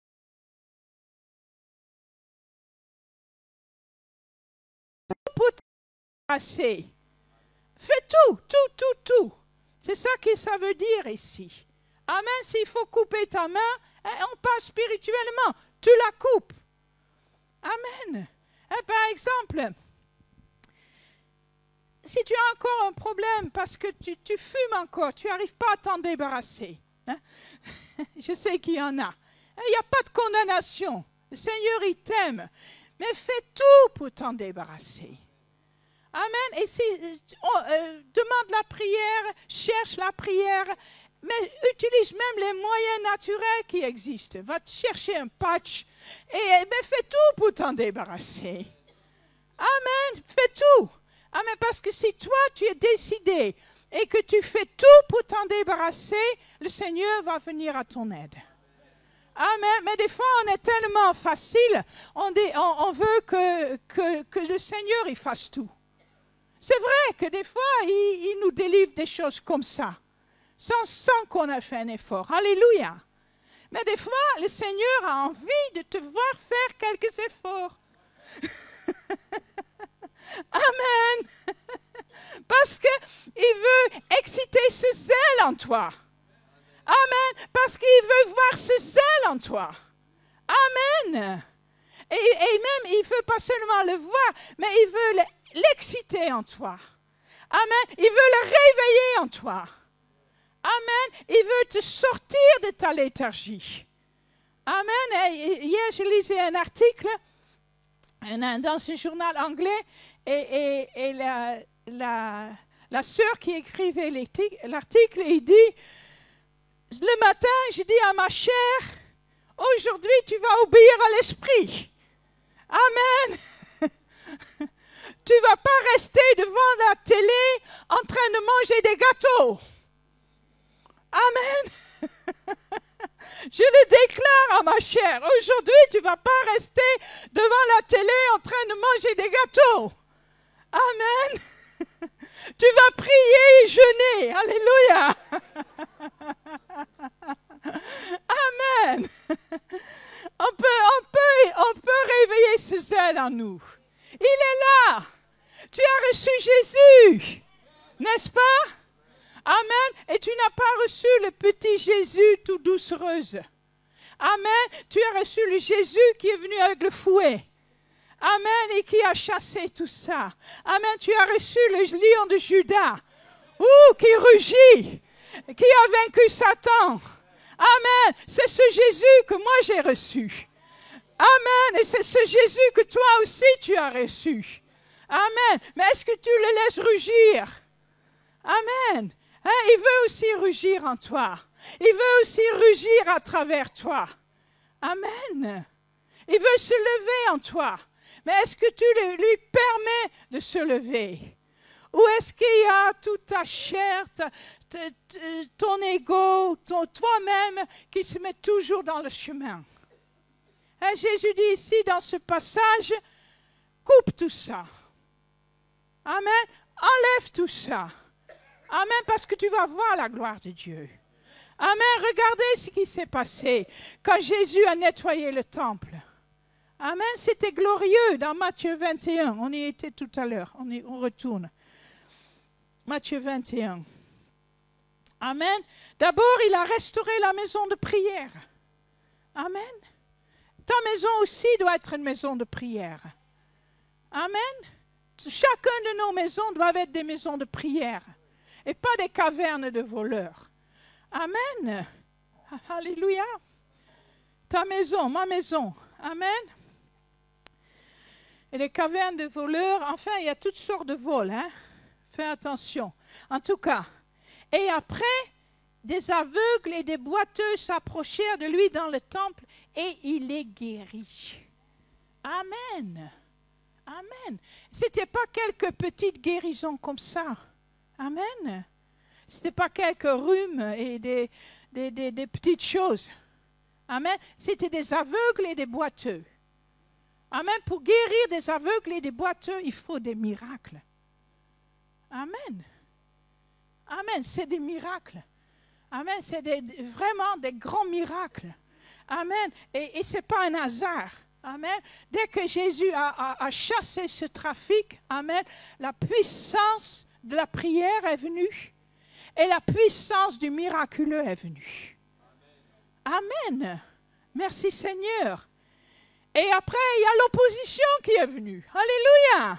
passer. Fais tout. C'est ça que ça veut dire ici. Amen. S'il faut couper ta main, on passe spirituellement. Tu la coupes. Amen. Par exemple, si tu as encore un problème parce que tu fumes encore, tu n'arrives pas à t'en débarrasser. Hein? Je sais qu'il y en a. Il n'y a pas de condamnation. Le Seigneur, il t'aime. Mais fais tout pour t'en débarrasser. Amen. Et si demande la prière, cherche la prière, mais utilise même les moyens naturels qui existent. Va te chercher un patch et fais tout pour t'en débarrasser. Amen. Fais tout. Amen. Parce que si toi, tu es décidé et que tu fais tout pour t'en débarrasser, le Seigneur va venir à ton aide. Amen. Mais des fois, on est tellement facile, on veut que le Seigneur il fasse tout. C'est vrai que des fois, il nous délivre des choses comme ça, sans qu'on ait fait un effort. Alléluia. Mais des fois, le Seigneur a envie de te voir faire quelques efforts. Amen. Parce qu'il veut exciter ce zèle en toi. Amen. Parce qu'il veut voir ce zèle en toi. Amen. Et même, il ne veut pas seulement le voir, mais il veut l'exciter en toi. Amen. Il veut le réveiller en toi. Amen. Il veut te sortir de ta léthargie. Amen. Et hier, je lisais un article dans un journal anglais et la sœur qui écrivait l'article, il dit, le matin, je dis à ma chère, aujourd'hui, tu vas obéir à l'esprit. Amen. Tu ne vas pas rester devant la télé en train de manger des gâteaux. Amen. Je le déclare à ma chère. Aujourd'hui, tu ne vas pas rester devant la télé en train de manger des gâteaux. Amen. Tu vas prier et jeûner. Alléluia. Amen. On peut réveiller ce zèle en nous. Il est là. Tu as reçu Jésus. N'est-ce pas? Amen. Et tu n'as pas reçu le petit Jésus tout doucereuse. Amen. Tu as reçu le Jésus qui est venu avec le fouet. Amen. Et qui a chassé tout ça. Amen. Tu as reçu le lion de Juda. Qui rugit. Qui a vaincu Satan. Amen. C'est ce Jésus que moi j'ai reçu. Amen. Et c'est ce Jésus que toi aussi tu as reçu. Amen. Mais est-ce que tu le laisses rugir? Amen. Il veut aussi rugir en toi. Il veut aussi rugir à travers toi. Amen. Il veut se lever en toi. Mais est-ce que tu lui permets de se lever? Ou est-ce qu'il y a toute ta chair, ton ego, toi-même qui se met toujours dans le chemin? Et Jésus dit ici, dans ce passage, coupe tout ça. Amen. Enlève tout ça. Amen, parce que tu vas voir la gloire de Dieu. Amen. Regardez ce qui s'est passé quand Jésus a nettoyé le temple. Amen. C'était glorieux dans Matthieu 21. On y était tout à l'heure. On retourne. Matthieu 21. Amen. D'abord, il a restauré la maison de prière. Amen. Ta maison aussi doit être une maison de prière. Amen. Chacun de nos maisons doit être des maisons de prière et pas des cavernes de voleurs. Amen. Alléluia. Ta maison, ma maison. Amen. Et les cavernes de voleurs, enfin, il y a toutes sortes de vols. Hein? Fais attention. En tout cas, et après, des aveugles et des boiteux s'approchèrent de lui dans le temple et il les guérit. Amen. Amen. Ce n'était pas quelques petites guérisons comme ça. Amen. Ce n'était pas quelques rhumes et des petites choses. Amen. C'était des aveugles et des boiteux. Amen. Pour guérir des aveugles et des boiteux, il faut des miracles. Amen. Amen. C'est des miracles. Amen. C'est vraiment des grands miracles. Amen. Et ce n'est pas un hasard. Amen. Dès que Jésus a chassé ce trafic, amen, la puissance de la prière est venue et la puissance du miraculeux est venue. Amen. Merci Seigneur. Et après, il y a l'opposition qui est venue. Alléluia.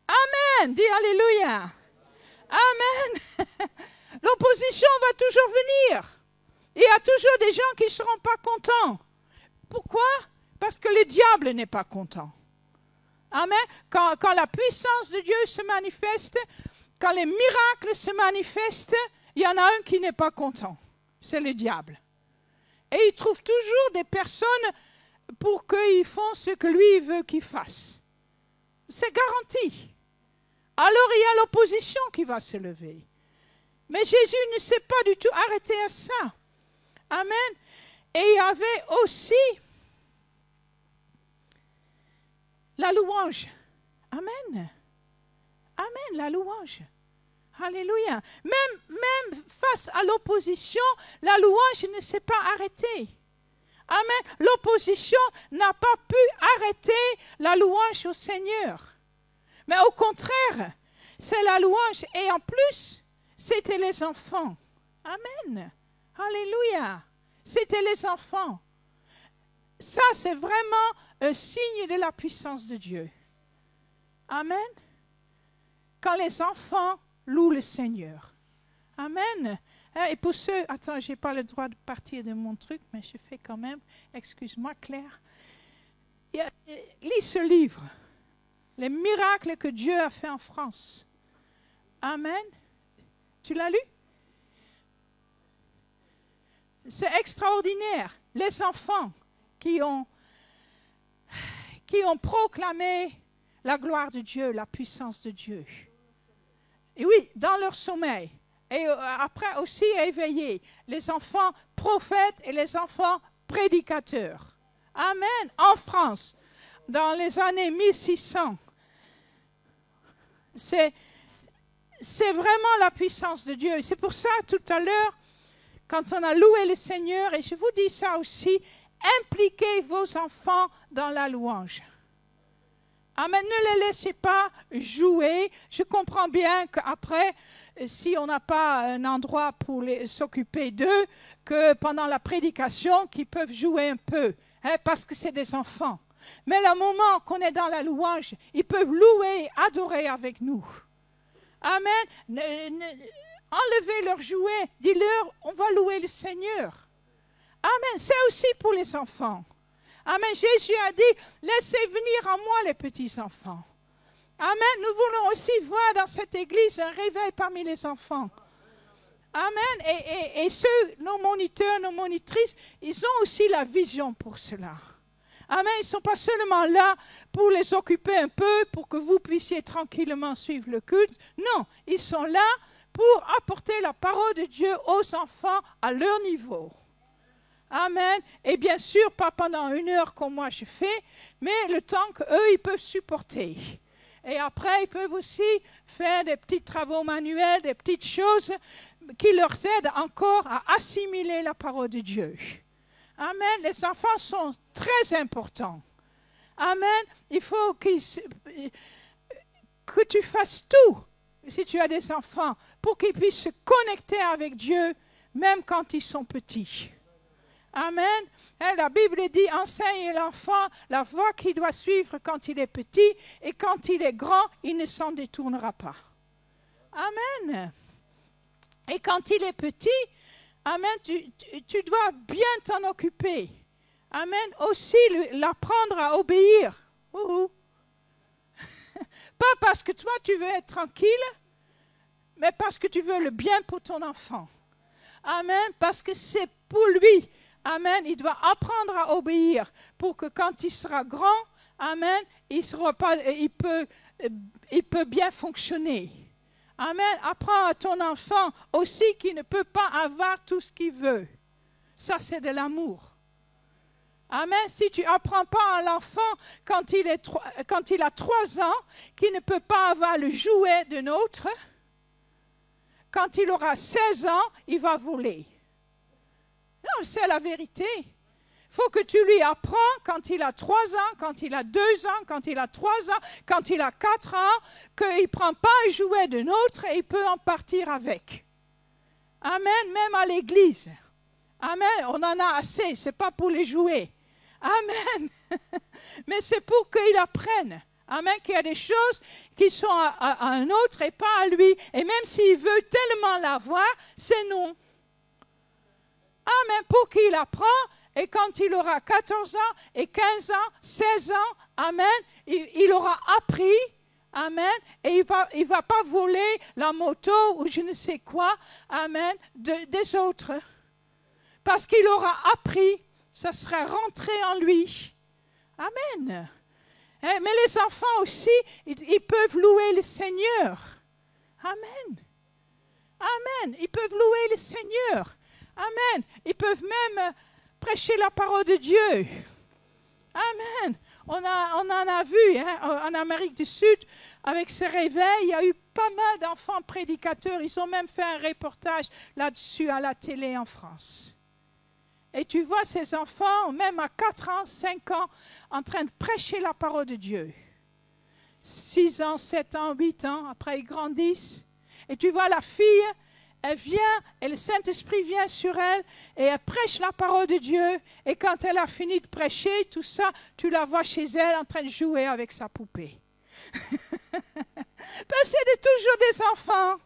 Amen. Dis Alléluia. Amen. L'opposition va toujours venir. Il y a toujours des gens qui ne seront pas contents. Pourquoi? Parce que le diable n'est pas content. Amen. Quand la puissance de Dieu se manifeste, quand les miracles se manifestent, il y en a un qui n'est pas content. C'est le diable. Et il trouve toujours des personnes pour qu'ils font ce que lui veut qu'ils fassent. C'est garanti. Alors il y a l'opposition qui va se lever. Mais Jésus ne s'est pas du tout arrêté à ça. Amen. Et il y avait aussi la louange. Amen. Amen, la louange. Alléluia. Même face à l'opposition, la louange ne s'est pas arrêtée. Amen. L'opposition n'a pas pu arrêter la louange au Seigneur. Mais au contraire, c'est la louange. Et en plus, c'était les enfants. Amen. Alléluia. C'était les enfants. Ça, c'est vraiment un signe de la puissance de Dieu. Amen. Quand les enfants louent le Seigneur. Amen. Et pour ceux, attends, je n'ai pas le droit de partir de mon truc, mais je fais quand même. Excuse-moi, Claire. Lis ce livre. Les miracles que Dieu a fait en France. Amen. Tu l'as lu? C'est extraordinaire. Les enfants qui ont proclamé la gloire de Dieu, la puissance de Dieu. Et oui, dans leur sommeil. Et après aussi éveillés. Les enfants prophètes et les enfants prédicateurs. Amen. En France, dans les années 1600. C'est vraiment la puissance de Dieu. C'est pour ça, tout à l'heure, quand on a loué le Seigneur, et je vous dis ça aussi, impliquez vos enfants dans la louange. Amen. Ne les laissez pas jouer. Je comprends bien qu'après, si on n'a pas un endroit pour s'occuper d'eux, que pendant la prédication, qu'ils peuvent jouer un peu, hein, parce que c'est des enfants. Mais le moment qu'on est dans la louange, ils peuvent louer, adorer avec nous. Amen. Enlevez leurs jouets. Dis-leur, on va louer le Seigneur. Amen. C'est aussi pour les enfants. Amen. Jésus a dit, laissez venir à moi les petits-enfants. Amen. Nous voulons aussi voir dans cette église un réveil parmi les enfants. Amen. Et ceux, nos moniteurs, nos monitrices, ils ont aussi la vision pour cela. Amen. Ils ne sont pas seulement là pour les occuper un peu, pour que vous puissiez tranquillement suivre le culte. Non, ils sont là pour apporter la parole de Dieu aux enfants à leur niveau. Amen. Et bien sûr, pas pendant 1 heure comme moi je fais, mais le temps qu'eux, ils peuvent supporter. Et après, ils peuvent aussi faire des petits travaux manuels, des petites choses qui leur aident encore à assimiler la parole de Dieu. Amen. Les enfants sont très importants. Amen. Il faut que tu fasses tout, si tu as des enfants, pour qu'ils puissent se connecter avec Dieu, même quand ils sont petits. Amen. Et la Bible dit, enseigne l'enfant la voie qu'il doit suivre quand il est petit, et quand il est grand, il ne s'en détournera pas. Amen. Et quand il est petit, amen, tu dois bien t'en occuper. Amen. Aussi l'apprendre à obéir. Pas parce que toi tu veux être tranquille, mais parce que tu veux le bien pour ton enfant. Amen. Parce que c'est pour lui. Amen. Il doit apprendre à obéir pour que quand il sera grand, amen, il peut bien fonctionner. Amen. Apprends à ton enfant aussi qu'il ne peut pas avoir tout ce qu'il veut. Ça, c'est de l'amour. Amen. Si tu n'apprends pas à l'enfant quand il a 3 ans qu'il ne peut pas avoir le jouet d'un autre, quand il aura 16 ans, il va voler. Non, c'est la vérité. Il faut que tu lui apprends quand il a 3 ans, quand il a 2 ans, quand il a 3 ans, quand il a 4 ans, qu'il ne prend pas un jouet d'un autre et il peut en partir avec. Amen, même à l'église. Amen, on en a assez, ce n'est pas pour les jouets. Amen, mais c'est pour qu'il apprenne. Amen, qu'il y a des choses qui sont à un autre et pas à lui. Et même s'il veut tellement l'avoir, c'est non. Amen, pour qu'il apprend, et quand il aura 14 ans, et 15 ans, 16 ans, amen, il aura appris, amen, et il ne va pas voler la moto ou je ne sais quoi, amen, des autres. Parce qu'il aura appris, ça sera rentré en lui. Amen. Mais les enfants aussi, ils peuvent louer le Seigneur. Amen. Amen. Ils peuvent louer le Seigneur. Amen. Ils peuvent même prêcher la parole de Dieu. Amen. On en a vu en Amérique du Sud, avec ce réveil, il y a eu pas mal d'enfants prédicateurs. Ils ont même fait un reportage là-dessus à la télé en France. Et tu vois ces enfants, même à 4 ans, 5 ans, en train de prêcher la parole de Dieu. 6 ans, 7 ans, 8 ans, après ils grandissent. Et tu vois la fille, elle vient, et le Saint-Esprit vient sur elle, et elle prêche la parole de Dieu. Et quand elle a fini de prêcher, tout ça, tu la vois chez elle en train de jouer avec sa poupée. Ben, c'est toujours des enfants.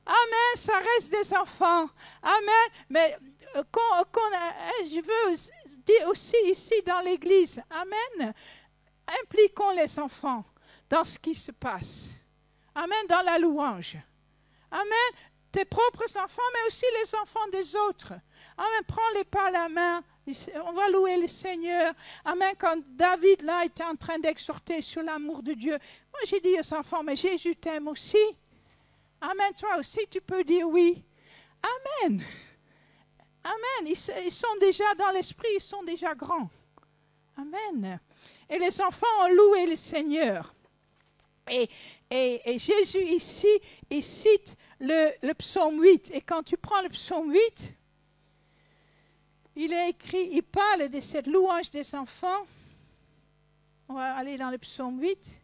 Amen, ça reste des enfants. Amen, mais je veux dire aussi ici dans l'Église, amen, impliquons les enfants dans ce qui se passe. Amen, dans la louange. Amen, tes propres enfants, mais aussi les enfants des autres. Amen, prends-les par la main. On va louer le Seigneur. Amen, quand David, là, était en train d'exhorter sur l'amour de Dieu, moi j'ai dit aux enfants, mais Jésus t'aime aussi. Amen, toi aussi tu peux dire oui. Amen. Amen, ils sont déjà dans l'esprit, ils sont déjà grands. Amen. Et les enfants ont loué le Seigneur. Et Jésus ici, il cite le psaume 8. Et quand tu prends le psaume 8, il est écrit, il parle de cette louange des enfants. On va aller dans le psaume 8.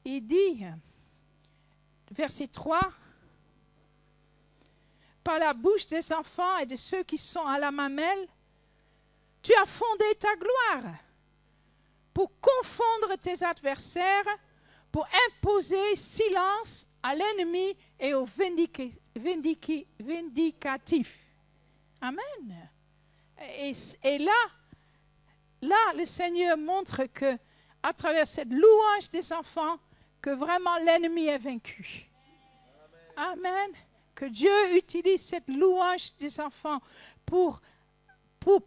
Il dit, verset 3, par la bouche des enfants et de ceux qui sont à la mamelle, tu as fondé ta gloire pour confondre tes adversaires, pour imposer silence à l'ennemi et au vindicatif. Amen. Et là, le Seigneur montre que, à travers cette louange des enfants, que vraiment l'ennemi est vaincu. Amen. Que Dieu utilise cette louange des enfants pour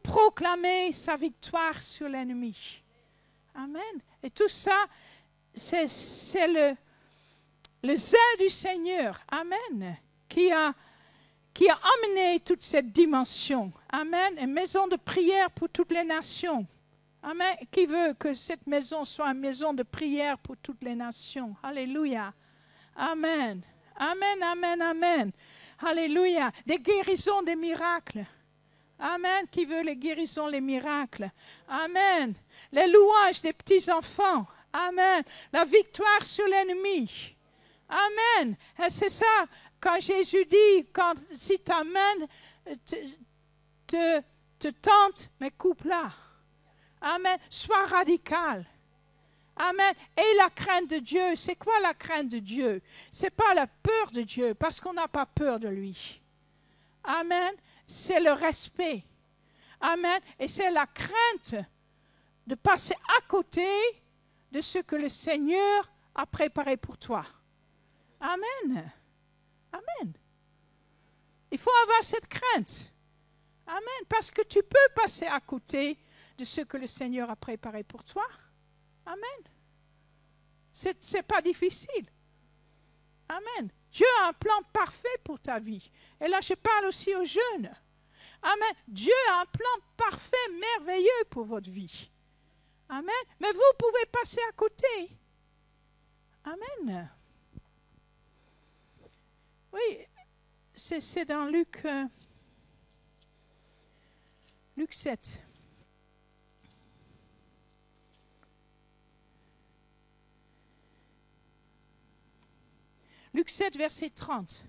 proclamer sa victoire sur l'ennemi. Amen. Et tout ça, c'est le zèle du Seigneur. Amen. Qui a qui a amené toute cette dimension. Amen. Une maison de prière pour toutes les nations. Amen. Qui veut que cette maison soit une maison de prière pour toutes les nations. Alléluia. Amen. Amen, amen, amen. Alléluia. Des guérisons, des miracles. Amen. Qui veut les guérisons, les miracles. Amen. Les louanges des petits-enfants. Amen. La victoire sur l'ennemi. Amen. Et c'est ça, quand Jésus dit, si ta main te tente, mais coupe-la. Amen. Sois radical. Amen. Et la crainte de Dieu, c'est quoi la crainte de Dieu? Ce n'est pas la peur de Dieu, parce qu'on n'a pas peur de lui. Amen. C'est le respect. Amen. Et c'est la crainte de passer à côté de ce que le Seigneur a préparé pour toi. Amen. Amen. Il faut avoir cette crainte. Amen. Parce que tu peux passer à côté de ce que le Seigneur a préparé pour toi. Amen. C'est pas difficile. Amen. Dieu a un plan parfait pour ta vie. Et là, je parle aussi aux jeunes. Amen. Dieu a un plan parfait, merveilleux pour votre vie. Amen. Mais vous pouvez passer à côté. Amen. Oui, c'est dans Luc 7. Luc 7, verset 30.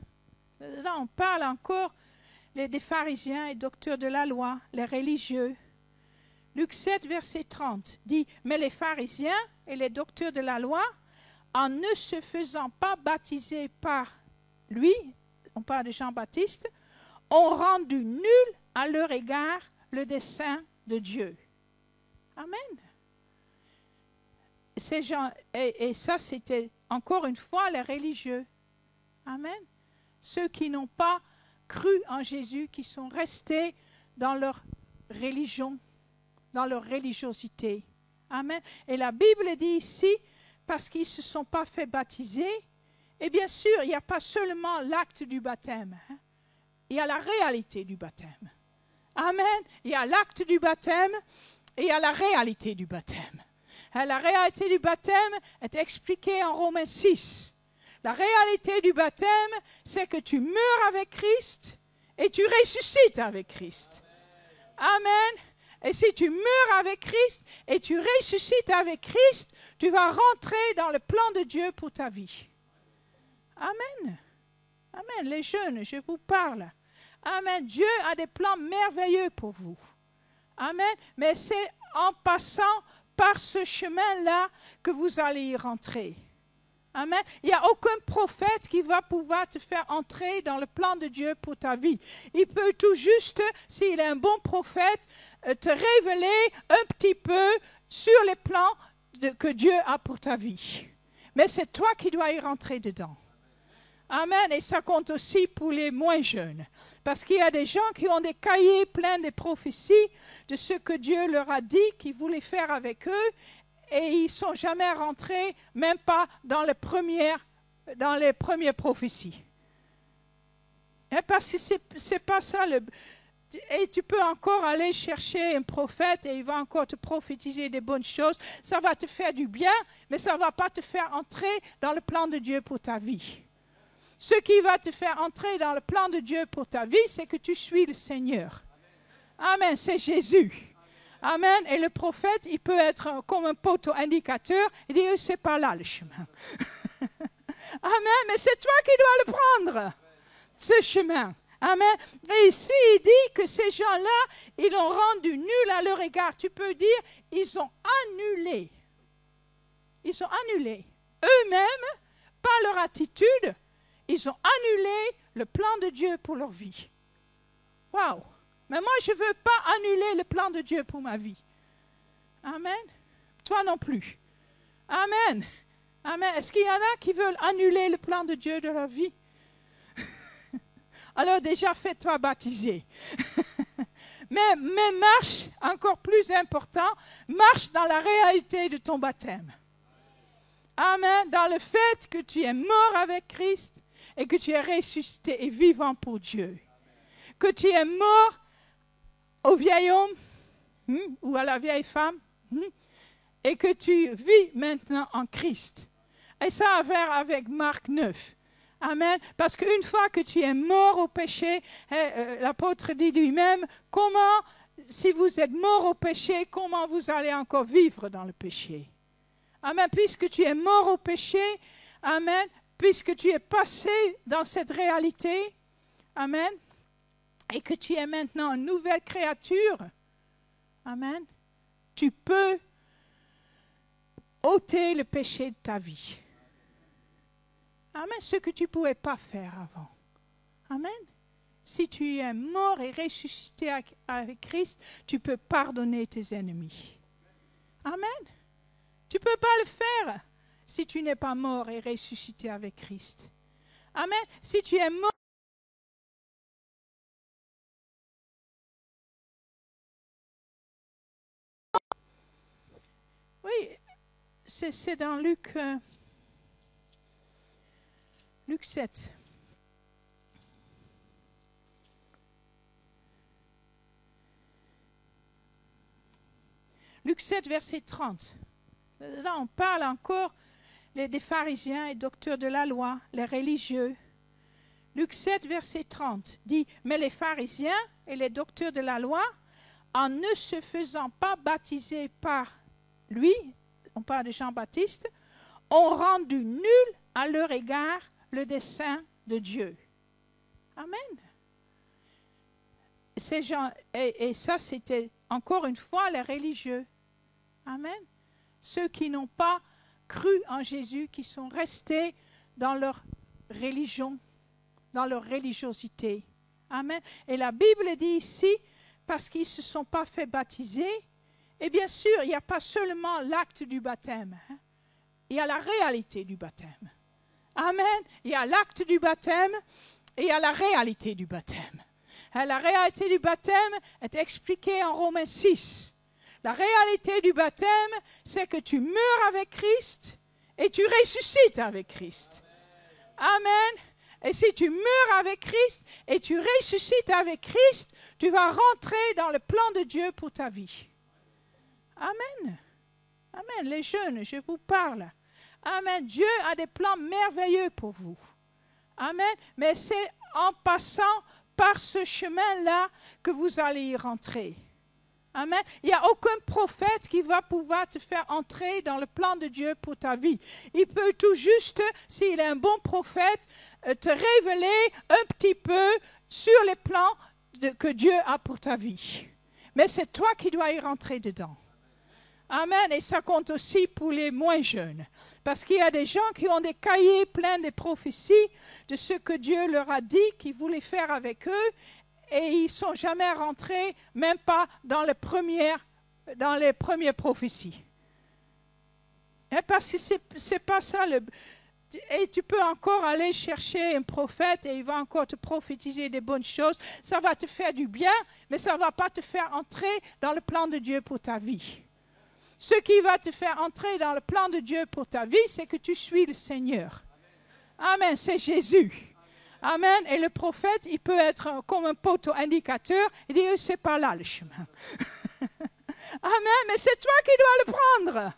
Là, on parle encore des pharisiens et docteurs de la loi, les religieux. Luc 7, verset 30 dit, « Mais les pharisiens et les docteurs de la loi, en ne se faisant pas baptiser par lui, on parle de Jean-Baptiste, ont rendu nul à leur égard le dessein de Dieu. » Amen. Ces gens, et ça, c'était encore une fois les religieux. Amen. Ceux qui n'ont pas cru en Jésus, qui sont restés dans leur religion, dans leur religiosité. Amen. Et la Bible dit ici, parce qu'ils ne se sont pas fait baptiser, et bien sûr, il n'y a pas seulement l'acte du baptême, hein. Il y a la réalité du baptême. Amen. Il y a l'acte du baptême et il y a la réalité du baptême. Et la réalité du baptême est expliquée en Romains 6. La réalité du baptême, c'est que tu meurs avec Christ et tu ressuscites avec Christ. Amen. Et si tu meurs avec Christ et tu ressuscites avec Christ, tu vas rentrer dans le plan de Dieu pour ta vie. Amen. Amen. Les jeunes, je vous parle. Amen. Dieu a des plans merveilleux pour vous. Amen. Mais c'est en passant par ce chemin-là que vous allez y rentrer. Amen. Il n'y a aucun prophète qui va pouvoir te faire entrer dans le plan de Dieu pour ta vie. Il peut tout juste, s'il est un bon prophète, te révéler un petit peu sur les plans que Dieu a pour ta vie. Mais c'est toi qui dois y rentrer dedans. Amen. Et ça compte aussi pour les moins jeunes. Parce qu'il y a des gens qui ont des cahiers pleins de prophéties de ce que Dieu leur a dit qu'ils voulaient faire avec eux. Et ils ne sont jamais rentrés, même pas dans les premières prophéties. Et parce que c'est pas ça. Et tu peux encore aller chercher un prophète et il va encore te prophétiser des bonnes choses. Ça va te faire du bien, mais ça ne va pas te faire entrer dans le plan de Dieu pour ta vie. Ce qui va te faire entrer dans le plan de Dieu pour ta vie, c'est que tu suis le Seigneur. Amen, c'est Jésus. Amen. Et le prophète, il peut être comme un poteau indicateur. Il dit, c'est pas là le chemin. Amen. Mais c'est toi qui dois le prendre, ce chemin. Amen. Et ici, il dit que ces gens-là, ils l'ont rendu nul à leur égard. Tu peux dire, ils ont annulé. Ils ont annulé eux-mêmes, par leur attitude, ils ont annulé le plan de Dieu pour leur vie. Waouh! Mais moi, je ne veux pas annuler le plan de Dieu pour ma vie. Amen. Toi non plus. Amen. Amen. Est-ce qu'il y en a qui veulent annuler le plan de Dieu de leur vie? Alors déjà, fais-toi baptiser. mais marche, encore plus important, marche dans la réalité de ton baptême. Amen. Dans le fait que tu es mort avec Christ et que tu es ressuscité et vivant pour Dieu. que tu es mort au vieil homme ou à la vieille femme et que tu vis maintenant en Christ. Et ça a à voir avec Marc 9. Amen. Parce qu'une fois que tu es mort au péché, l'apôtre dit lui-même, comment, si vous êtes mort au péché, comment vous allez encore vivre dans le péché? Amen. Puisque tu es mort au péché, amen, puisque tu es passé dans cette réalité, amen, et que tu es maintenant une nouvelle créature, amen, tu peux ôter le péché de ta vie. Amen, ce que tu ne pouvais pas faire avant. Amen. Si tu es mort et ressuscité avec Christ, tu peux pardonner tes ennemis. Amen. Tu ne peux pas le faire si tu n'es pas mort et ressuscité avec Christ. Amen. Si tu es mort, oui, c'est dans Luc 7. Luc 7, verset 30. Là, on parle encore des pharisiens et docteurs de la loi, les religieux. Luc 7, verset 30 dit, « Mais les pharisiens et les docteurs de la loi, en ne se faisant pas baptiser par lui, on parle de Jean-Baptiste, ont rendu nul à leur égard le dessein de Dieu. » Amen. Ces gens, et ça, c'était encore une fois les religieux. Amen. Ceux qui n'ont pas cru en Jésus, qui sont restés dans leur religion, dans leur religiosité. Amen. Et la Bible dit ici, parce qu'ils ne se sont pas fait baptiser, et bien sûr, il n'y a pas seulement l'acte du baptême, il y a la réalité du baptême. Amen. Il y a l'acte du baptême et il y a la réalité du baptême. La réalité du baptême est expliquée en Romains 6. La réalité du baptême, c'est que tu meurs avec Christ et tu ressuscites avec Christ. Amen. Et si tu meurs avec Christ et tu ressuscites avec Christ, tu vas rentrer dans le plan de Dieu pour ta vie. Amen. Amen. Les jeunes, je vous parle. Amen. Dieu a des plans merveilleux pour vous. Amen. Mais c'est en passant par ce chemin-là que vous allez y rentrer. Amen. Il n'y a aucun prophète qui va pouvoir te faire entrer dans le plan de Dieu pour ta vie. Il peut tout juste, s'il est un bon prophète, te révéler un petit peu sur les plans que Dieu a pour ta vie. Mais c'est toi qui dois y rentrer dedans. Amen. Et ça compte aussi pour les moins jeunes. Parce qu'il y a des gens qui ont des cahiers pleins de prophéties de ce que Dieu leur a dit qu'ils voulaient faire avec eux. Et ils ne sont jamais rentrés, même pas dans les premières prophéties. Et parce que c'est pas ça. Et tu peux encore aller chercher un prophète et il va encore te prophétiser des bonnes choses. Ça va te faire du bien, mais ça ne va pas te faire entrer dans le plan de Dieu pour ta vie. Ce qui va te faire entrer dans le plan de Dieu pour ta vie, c'est que tu suis le Seigneur. Amen, c'est Jésus. Amen. Et le prophète, il peut être comme un poteau indicateur. Il dit, c'est pas là le chemin. Amen. Mais c'est toi qui dois le prendre,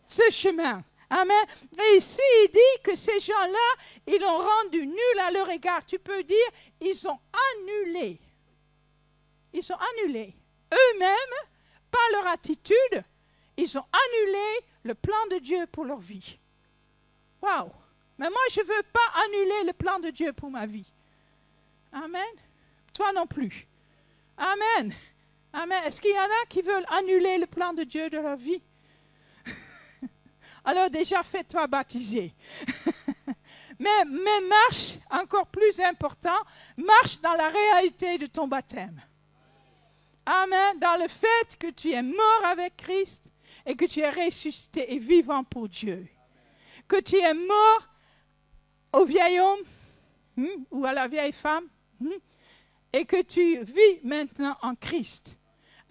ce chemin. Amen. Et ici, il dit que ces gens-là, ils l'ont rendu nul à leur égard. Tu peux dire, ils ont annulé. Ils ont annulé eux-mêmes, par leur attitude, ils ont annulé le plan de Dieu pour leur vie. Waouh! Mais moi, je ne veux pas annuler le plan de Dieu pour ma vie. Amen. Toi non plus. Amen. Amen. Est-ce qu'il y en a qui veulent annuler le plan de Dieu de leur vie? Alors déjà, fais-toi baptiser. mais marche, encore plus important, marche dans la réalité de ton baptême. Amen. Dans le fait que tu es mort avec Christ et que tu es ressuscité et vivant pour Dieu. Que tu es mort au vieil homme ou à la vieille femme et que tu vis maintenant en Christ.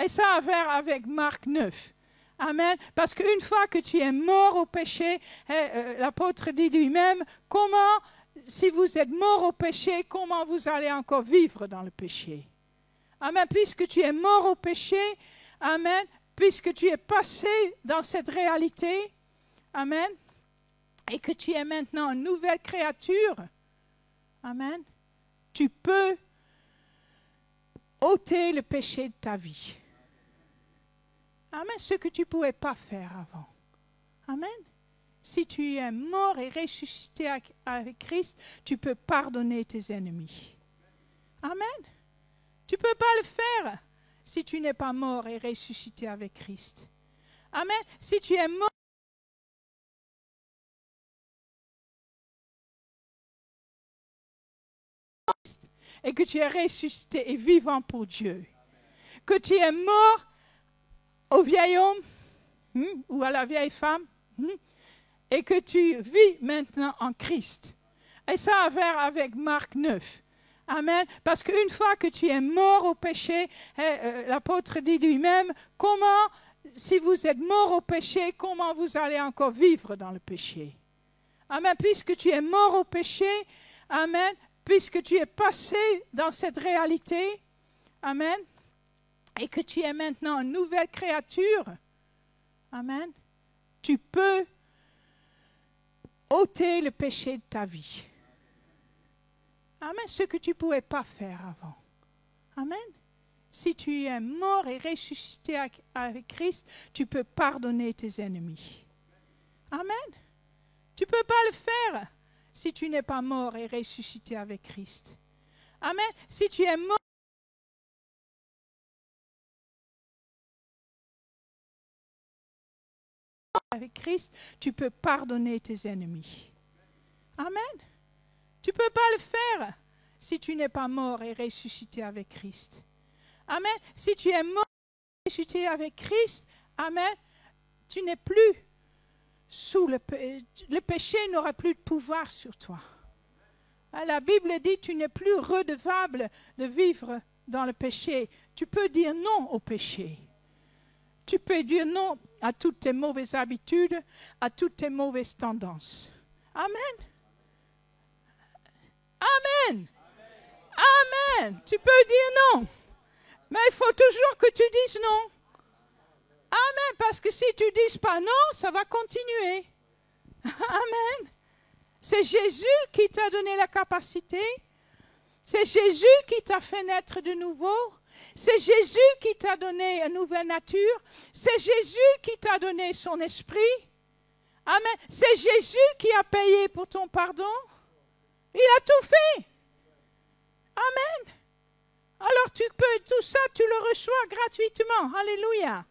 Et ça a à voir avec Marc 9. Amen. Parce qu'une fois que tu es mort au péché, l'apôtre dit lui-même, comment, si vous êtes mort au péché, comment vous allez encore vivre dans le péché? Amen. Puisque tu es mort au péché, amen, puisque tu es passé dans cette réalité, amen, et que tu es maintenant une nouvelle créature, amen, tu peux ôter le péché de ta vie. Amen, ce que tu ne pouvais pas faire avant. Amen. Si tu es mort et ressuscité avec Christ, tu peux pardonner tes ennemis. Amen. Tu ne peux pas le faire si tu n'es pas mort et ressuscité avec Christ. Amen. Si tu es mort et que tu es ressuscité et vivant pour Dieu, que tu es mort au vieil homme ou à la vieille femme, et que tu vis maintenant en Christ. Et ça a à voir avec Marc 9. Amen. Parce qu'une fois que tu es mort au péché, l'apôtre dit lui-même, comment, si vous êtes mort au péché, comment vous allez encore vivre dans le péché? Amen. Puisque tu es mort au péché, amen, puisque tu es passé dans cette réalité, amen, et que tu es maintenant une nouvelle créature, amen, tu peux ôter le péché de ta vie. Amen. Ce que tu ne pouvais pas faire avant. Amen. Si tu es mort et ressuscité avec Christ, tu peux pardonner tes ennemis. Amen. Tu ne peux pas le faire si tu n'es pas mort et ressuscité avec Christ. Amen. Si tu es mort avec Christ, tu peux pardonner tes ennemis. Amen. Tu ne peux pas le faire si tu n'es pas mort et ressuscité avec Christ. Amen. Si tu es mort et ressuscité avec Christ, amen, tu n'es plus sous le péché n'aura plus de pouvoir sur toi. La Bible dit tu n'es plus redevable de vivre dans le péché. Tu peux dire non au péché. Tu peux dire non à toutes tes mauvaises habitudes, à toutes tes mauvaises tendances. Amen. Amen. Amen. Tu peux dire non. Mais il faut toujours que tu dises non. Amen. Parce que si tu ne dis pas non, ça va continuer. Amen. C'est Jésus qui t'a donné la capacité. C'est Jésus qui t'a fait naître de nouveau. C'est Jésus qui t'a donné une nouvelle nature. C'est Jésus qui t'a donné son esprit. Amen. C'est Jésus qui a payé pour ton pardon. Il a tout fait. Amen. Alors tu peux, tout ça, tu le reçois gratuitement. Alléluia.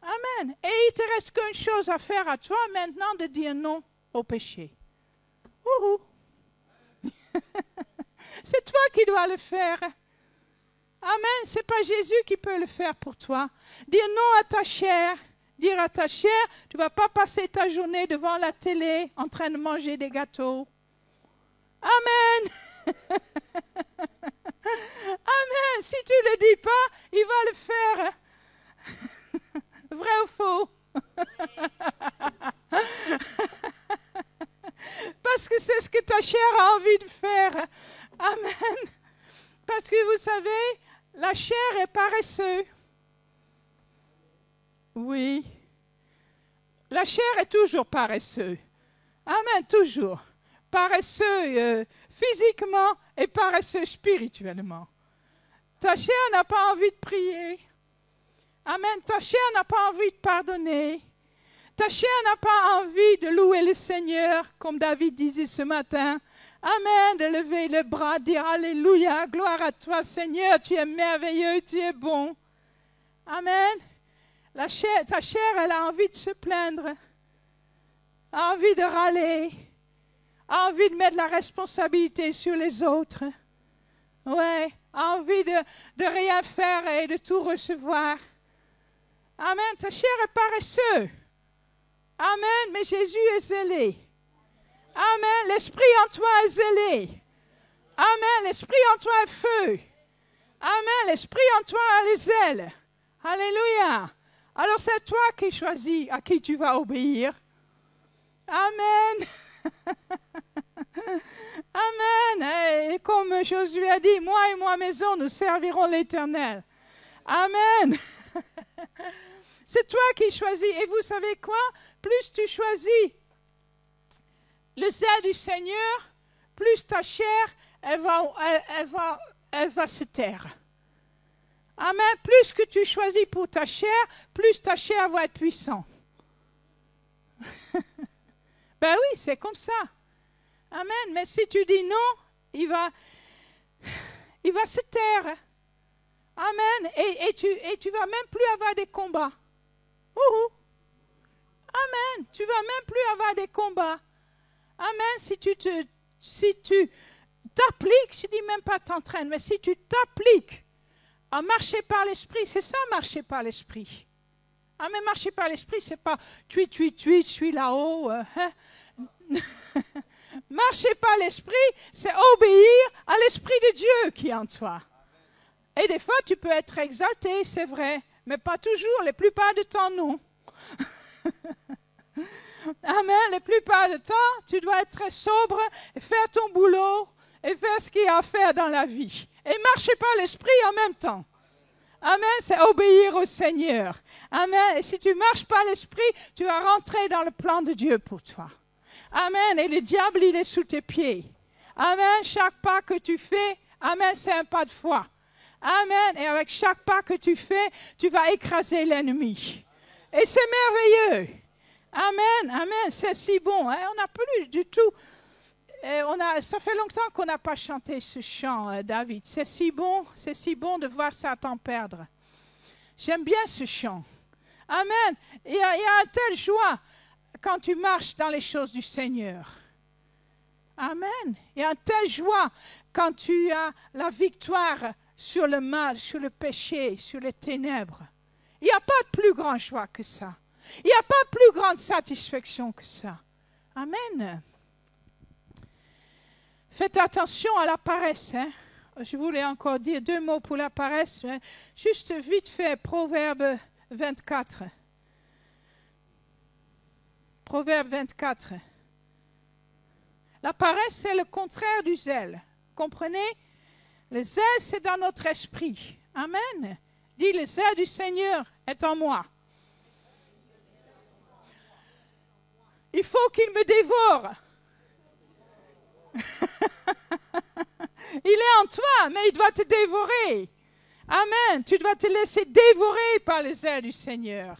Amen. Et il te reste qu'une chose à faire à toi maintenant, de dire non au péché. Ouhou. C'est toi qui dois le faire. Amen. Ce n'est pas Jésus qui peut le faire pour toi. Dire non à ta chair. Dire à ta chair, tu ne vas pas passer ta journée devant la télé en train de manger des gâteaux. Amen. Amen. Si tu ne le dis pas, il va le faire. Vrai ou faux? Parce que c'est ce que ta chair a envie de faire. Amen. Parce que vous savez, la chair est paresseuse. Oui. La chair est toujours paresseuse. Amen, toujours. Paresseux physiquement et paresseux spirituellement. Ta chair n'a pas envie de prier. Amen. Ta chair n'a pas envie de pardonner. Ta chair n'a pas envie de louer le Seigneur, comme David disait ce matin. Amen. De lever le bras, de dire Alléluia, gloire à toi Seigneur, tu es merveilleux, tu es bon. Amen. Ta chair, elle a envie de se plaindre, a envie de râler, a envie de mettre la responsabilité sur les autres. Ouais, a envie de rien faire et de tout recevoir. Amen. Ta chair est paresseuse. Amen. Mais Jésus est zélé. Amen. L'esprit en toi est zélé. Amen. L'esprit en toi est feu. Amen. L'esprit en toi a les ailes. Alléluia. Alors c'est toi qui choisis à qui tu vas obéir. Amen. Amen. Et comme Josué a dit, moi et ma maison, nous servirons l'Éternel. Amen. C'est toi qui choisis. Et vous savez quoi? Plus tu choisis le zèle du Seigneur, plus ta chair, elle va se taire. Amen. Plus que tu choisis pour ta chair, plus ta chair va être puissante. Ben oui, c'est comme ça. Amen. Mais si tu dis non, il va se taire. Amen. Et tu vas même plus avoir des combats. Amen. Tu vas même plus avoir des combats. Amen. Si tu t'appliques, je dis même pas t'entraînes, mais si tu t'appliques à marcher par l'esprit, c'est ça marcher par l'esprit. Amen. Marcher par l'esprit, c'est pas je suis là-haut. Marcher par l'esprit, c'est obéir à l'esprit de Dieu qui est en toi. Et des fois, tu peux être exalté, c'est vrai, mais pas toujours, la plupart du temps, non. Amen. La plupart du temps, tu dois être très sobre et faire ton boulot et faire ce qu'il y a à faire dans la vie. Et marcher par l'esprit en même temps. Amen. C'est obéir au Seigneur. Amen. Et si tu marches par l'esprit, tu vas rentrer dans le plan de Dieu pour toi. Amen. Et le diable, il est sous tes pieds. Amen. Chaque pas que tu fais, amen, c'est un pas de foi. Amen. Et avec chaque pas que tu fais, tu vas écraser l'ennemi. Et c'est merveilleux. Amen. Amen. C'est si bon. Hein? On n'a plus du tout. Ça fait longtemps qu'on n'a pas chanté ce chant, David. C'est si bon de voir Satan perdre. J'aime bien ce chant. Amen. Il y a une telle joie quand tu marches dans les choses du Seigneur. Amen. Il y a une telle joie quand tu as la victoire sur le mal, sur le péché, sur les ténèbres. Il n'y a pas de plus grande joie que ça. Il n'y a pas de plus grande satisfaction que ça. Amen. Faites attention à la paresse. Hein? Je voulais encore dire 2 mots pour la paresse. Hein? Juste vite fait, Proverbe 24. Proverbe 24. La paresse, c'est le contraire du zèle. Comprenez? Le zèle, c'est dans notre esprit. Amen. Dis, le zèle du Seigneur est en moi. Il faut qu'il me dévore. Il est en toi, mais il doit te dévorer. Amen. Tu dois te laisser dévorer par le zèle du Seigneur.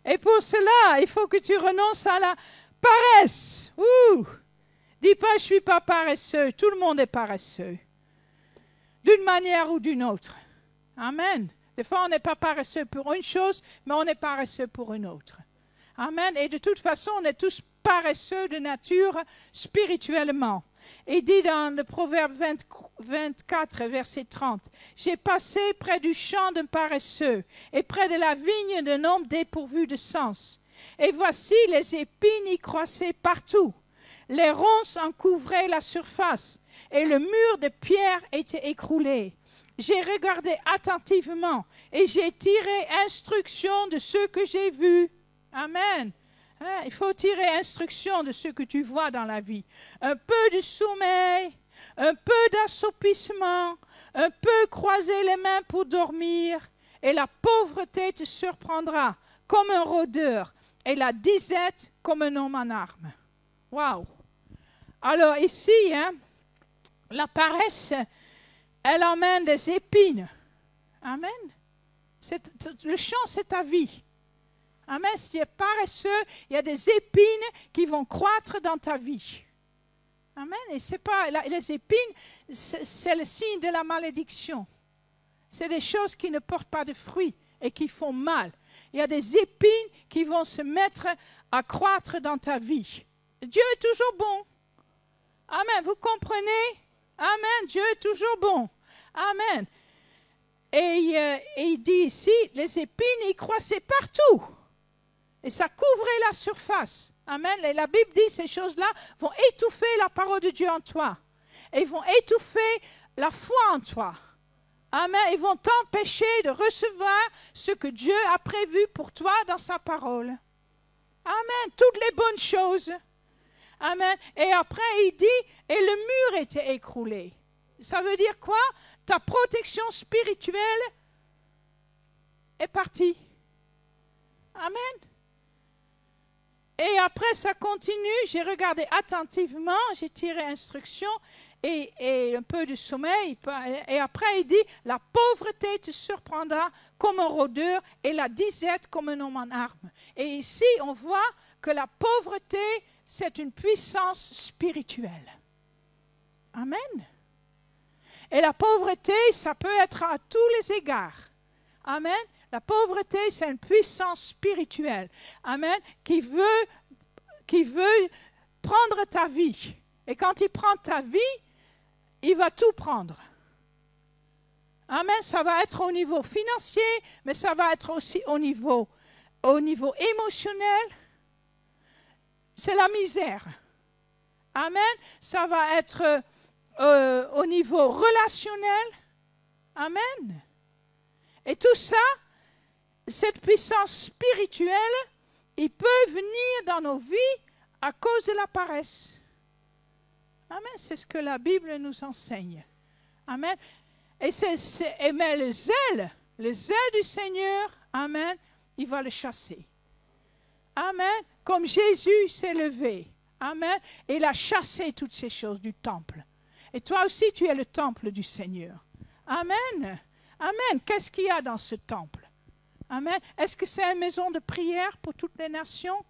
Et pour cela, il faut que tu renonces à la paresse. Dis pas, je suis pas paresseux. Tout le monde est paresseux. D'une manière ou d'une autre. Amen. Des fois, on n'est pas paresseux pour une chose, mais on est paresseux pour une autre. Amen. Et de toute façon, on est tous paresseux de nature spirituellement. Et dit dans le Proverbe 24, verset 30, « J'ai passé près du champ d'un paresseux et près de la vigne d'un homme dépourvu de sens. Et voici, les épines y croissaient partout. Les ronces en couvraient la surface et le mur de pierre était écroulé. J'ai regardé attentivement et j'ai tiré instruction de ce que j'ai vu. » Amen. Il faut tirer instruction de ce que tu vois dans la vie. Un peu de sommeil, un peu d'assoupissement, un peu croiser les mains pour dormir, et la pauvreté te surprendra comme un rôdeur, et la disette comme un homme en armes. Waouh! Alors ici, la paresse, elle emmène des épines. Amen. Le champ, c'est ta vie. Amen. Si tu es paresseux, il y a des épines qui vont croître dans ta vie. Amen. Et c'est pas les épines, c'est le signe de la malédiction. C'est des choses qui ne portent pas de fruits et qui font mal. Il y a des épines qui vont se mettre à croître dans ta vie. Dieu est toujours bon. Amen. Vous comprenez? Amen. Dieu est toujours bon. Amen. Et il dit ici, les épines y croissaient partout. Et ça couvrait la surface. Amen. Et la Bible dit ces choses-là vont étouffer la parole de Dieu en toi. Et ils vont étouffer la foi en toi. Amen. Ils vont t'empêcher de recevoir ce que Dieu a prévu pour toi dans sa parole. Amen. Toutes les bonnes choses. Amen. Et après, il dit, et le mur était écroulé. Ça veut dire quoi? Ta protection spirituelle est partie. Amen. Et après, ça continue. J'ai regardé attentivement, j'ai tiré instruction et un peu de sommeil. Et après, il dit, la pauvreté te surprendra comme un rôdeur et la disette comme un homme en armes. Et ici, on voit que la pauvreté, c'est une puissance spirituelle. Amen. Et la pauvreté, ça peut être à tous les égards. Amen. La pauvreté, c'est une puissance spirituelle. Amen. Qui veut prendre ta vie. Et quand il prend ta vie, il va tout prendre. Amen. Ça va être au niveau financier, mais ça va être aussi au niveau émotionnel. C'est la misère. Amen. Ça va être au niveau relationnel. Amen. Et tout ça, cette puissance spirituelle, il peut venir dans nos vies à cause de la paresse. Amen. C'est ce que la Bible nous enseigne. Amen. Mais le zèle du Seigneur, amen, il va le chasser. Amen. Comme Jésus s'est levé. Amen. Et il a chassé toutes ces choses du temple. Et toi aussi, tu es le temple du Seigneur. Amen. Amen. Qu'est-ce qu'il y a dans ce temple? Amen. Est-ce que c'est une maison de prière pour toutes les nations?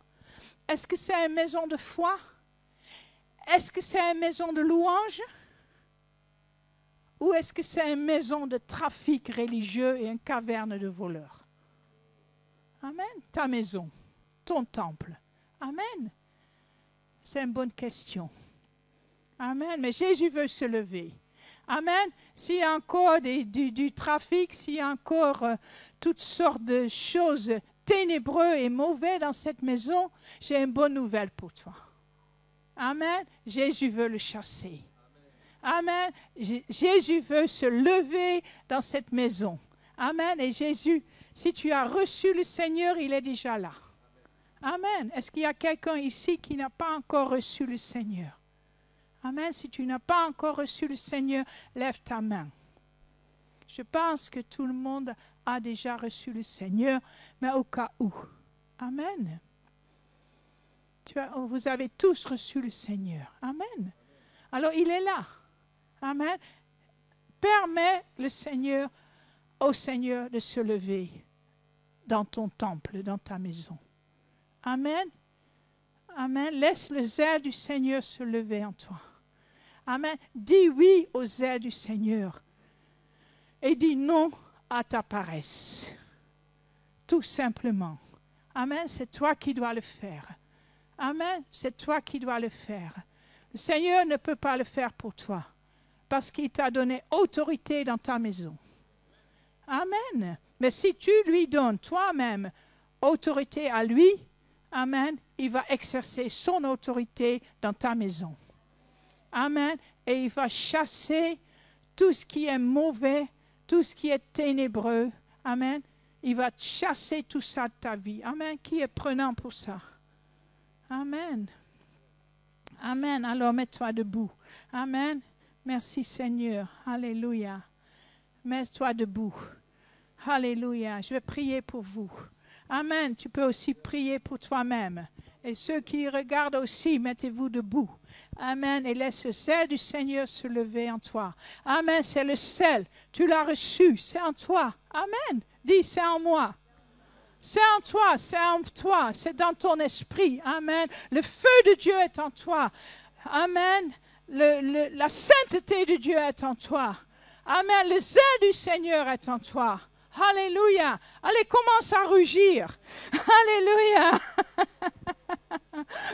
Est-ce que c'est une maison de foi? Est-ce que c'est une maison de louange? Ou est-ce que c'est une maison de trafic religieux et une caverne de voleurs? Amen. Ta maison, ton temple. Amen. C'est une bonne question. Amen. Mais Jésus veut se lever. Amen. S'il y a encore du trafic, s'il y a encore toutes sortes de choses ténébreuses et mauvaises dans cette maison, j'ai une bonne nouvelle pour toi. Amen. Jésus veut le chasser. Amen. Jésus veut se lever dans cette maison. Amen. Et Jésus, si tu as reçu le Seigneur, il est déjà là. Amen. Est-ce qu'il y a quelqu'un ici qui n'a pas encore reçu le Seigneur? Amen. Si tu n'as pas encore reçu le Seigneur, lève ta main. Je pense que tout le monde a déjà reçu le Seigneur, mais au cas où. Amen. Vous avez tous reçu le Seigneur. Amen. Alors il est là. Amen. Permets au Seigneur de se lever dans ton temple, dans ta maison. Amen. Amen. Laisse le zèle du Seigneur se lever en toi. Amen. Dis oui au zèle du Seigneur. Et dis non à ta paresse. Tout simplement. Amen. C'est toi qui dois le faire. Amen. C'est toi qui dois le faire. Le Seigneur ne peut pas le faire pour toi. Parce qu'il t'a donné autorité dans ta maison. Amen. Mais si tu lui donnes toi-même autorité à lui, amen, il va exercer son autorité dans ta maison. Amen. Et il va chasser tout ce qui est mauvais, tout ce qui est ténébreux. Amen. Il va chasser tout ça de ta vie. Amen. Qui est prenant pour ça? Amen. Amen. Alors mets-toi debout. Amen. Merci Seigneur. Alléluia. Mets-toi debout. Alléluia. Je vais prier pour vous. Amen. Tu peux aussi prier pour toi-même. Et ceux qui regardent aussi, mettez-vous debout. Amen. Et laisse le zèle du Seigneur se lever en toi. Amen. C'est le sel. Tu l'as reçu. C'est en toi. Amen. Dis, c'est en moi. C'est en toi. C'est en toi. C'est dans ton esprit. Amen. Le feu de Dieu est en toi. Amen. La sainteté de Dieu est en toi. Amen. Le zèle du Seigneur est en toi. Alléluia. Allez, commence à rugir. Alléluia.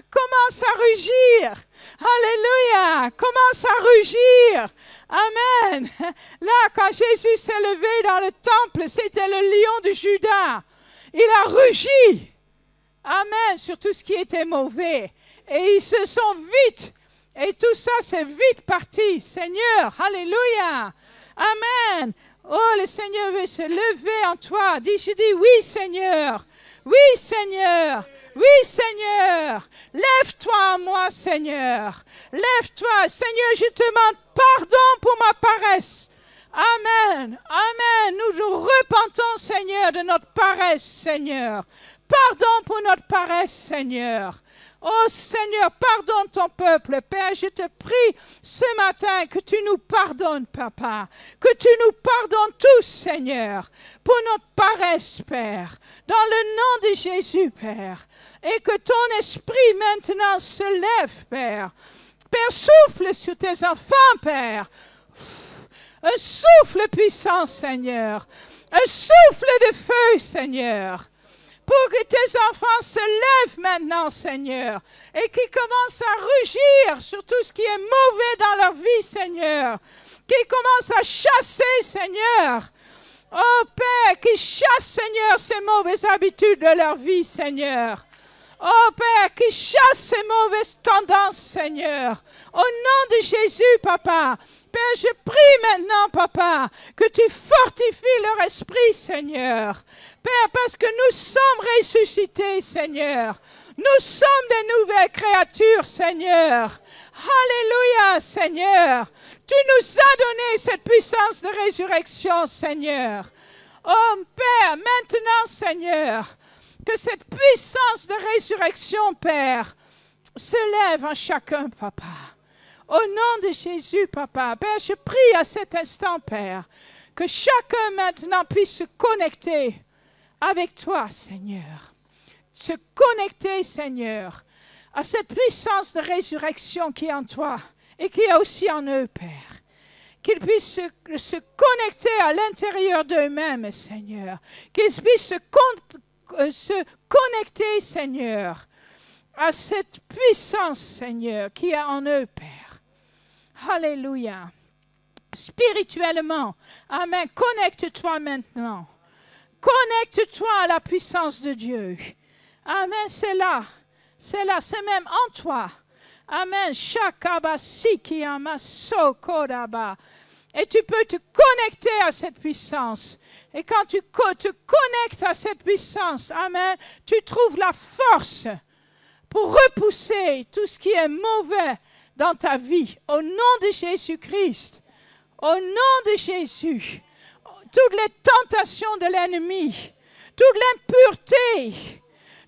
Commence à rugir. Alléluia. Commence à rugir. Amen. Là, quand Jésus s'est levé dans le temple, c'était le lion de Juda. Il a rugi. Amen. Sur tout ce qui était mauvais. Et ils se sont vite. Et tout ça, c'est vite parti. Seigneur. Alléluia. Amen. Oh, le Seigneur veut se lever en toi. Je dis oui, Seigneur. Oui, Seigneur. Oui, Seigneur. Lève-toi en moi, Seigneur. Lève-toi. Seigneur, je te demande pardon pour ma paresse. Amen. Amen. Nous nous repentons, Seigneur, de notre paresse, Seigneur. Pardon pour notre paresse, Seigneur. Oh Seigneur, pardonne ton peuple. Père, je te prie ce matin que tu nous pardonnes, Papa. Que tu nous pardonnes tous, Seigneur, pour notre paresse, Père. Dans le nom de Jésus, Père. Et que ton esprit maintenant se lève, Père. Père, souffle sur tes enfants, Père. Un souffle puissant, Seigneur. Un souffle de feu, Seigneur. Pour que tes enfants se lèvent maintenant, Seigneur, et qu'ils commencent à rugir sur tout ce qui est mauvais dans leur vie, Seigneur. Qu'ils commencent à chasser, Seigneur. Oh Père, qu'ils chassent, Seigneur, ces mauvaises habitudes de leur vie, Seigneur. Oh Père, qu'ils chassent ces mauvaises tendances, Seigneur. Au nom de Jésus, Papa. Père, je prie maintenant, Papa, que tu fortifies leur esprit, Seigneur. Père, parce que nous sommes ressuscités, Seigneur. Nous sommes des nouvelles créatures, Seigneur. Alléluia, Seigneur. Tu nous as donné cette puissance de résurrection, Seigneur. Oh Père, maintenant, Seigneur, que cette puissance de résurrection, Père, se lève en chacun, Papa. Au nom de Jésus, Papa, Père, je prie à cet instant, Père, que chacun maintenant puisse se connecter avec toi, Seigneur. Se connecter, Seigneur, à cette puissance de résurrection qui est en toi et qui est aussi en eux, Père. Qu'ils puissent se connecter à l'intérieur d'eux-mêmes, Seigneur. Qu'ils puissent se connecter, Seigneur, à cette puissance, Seigneur, qui est en eux, Père. Alléluia. Spirituellement, amen, connecte-toi maintenant. Connecte-toi à la puissance de Dieu. Amen, c'est là, c'est même en toi. Amen, shakabasi kiyamaso kodaba. Et tu peux te connecter à cette puissance. Et quand tu te connectes à cette puissance, amen, tu trouves la force pour repousser tout ce qui est mauvais dans ta vie, au nom de Jésus-Christ, au nom de Jésus, toutes les tentations de l'ennemi, toute l'impureté,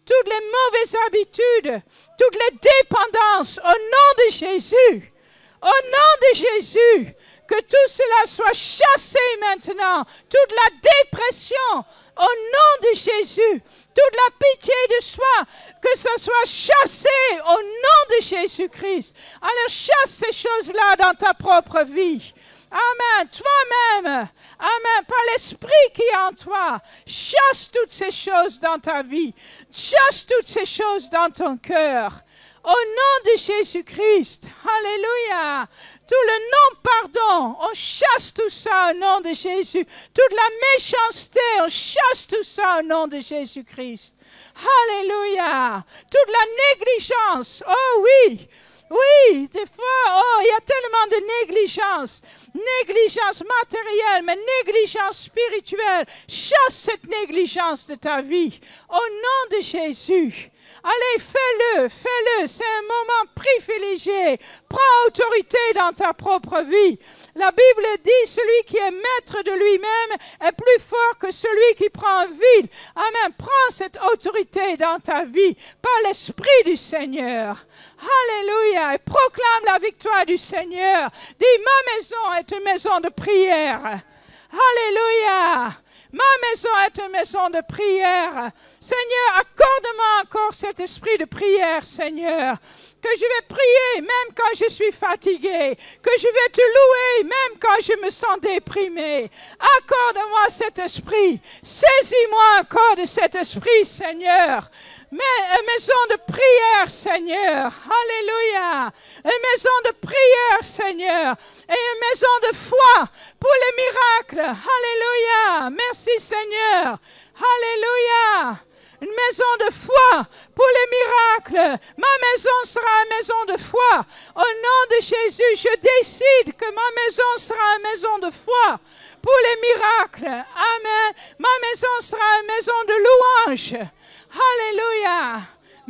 toutes les mauvaises habitudes, toutes les dépendances, au nom de Jésus, au nom de Jésus, que tout cela soit chassé maintenant, toute la dépression, au nom de Jésus, toute la pitié de soi, que ce soit chassé au nom de Jésus-Christ. Alors chasse ces choses-là dans ta propre vie. Amen. Toi-même, amen, par l'esprit qui est en toi, chasse toutes ces choses dans ta vie. Chasse toutes ces choses dans ton cœur. Au nom de Jésus-Christ. Alléluia. Tout le non-pardon, on chasse tout ça au nom de Jésus. Toute la méchanceté, on chasse tout ça au nom de Jésus-Christ. Alléluia. Toute la négligence, oh oui. Oui, des fois, oh, il y a tellement de négligence. Négligence matérielle, mais négligence spirituelle. Chasse cette négligence de ta vie. Au nom de Jésus. Allez, fais-le, c'est un moment privilégié. Prends autorité dans ta propre vie. La Bible dit, celui qui est maître de lui-même est plus fort que celui qui prend ville. Amen, prends cette autorité dans ta vie, par l'Esprit du Seigneur. Alléluia, et proclame la victoire du Seigneur. Dis, ma maison est une maison de prière. Alléluia. Ma maison est une maison de prière. Seigneur, accorde-moi encore cet esprit de prière, Seigneur. Que je vais prier même quand je suis fatigué. Que je vais te louer même quand je me sens déprimé. Accorde-moi cet esprit. Saisis-moi encore de cet esprit, Seigneur. Mais une maison de prière, Seigneur. Alléluia. Une maison de prière, Seigneur. Et une maison de foi pour les miracles. Alléluia. Merci, Seigneur. Alléluia. Une maison de foi pour les miracles. Ma maison sera une maison de foi. Au nom de Jésus, je décide que ma maison sera une maison de foi pour les miracles. Amen. Ma maison sera une maison de louange. Alléluia.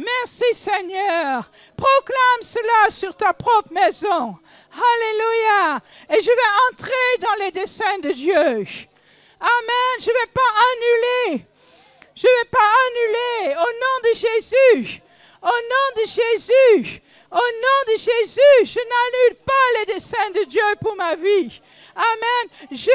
Merci Seigneur. Proclame cela sur ta propre maison. Alléluia. Et je vais entrer dans les desseins de Dieu. Amen. Je ne vais pas annuler. Je ne vais pas annuler. Au nom de Jésus. Au nom de Jésus. Au nom de Jésus. Je n'annule pas les desseins de Dieu pour ma vie. Amen. Je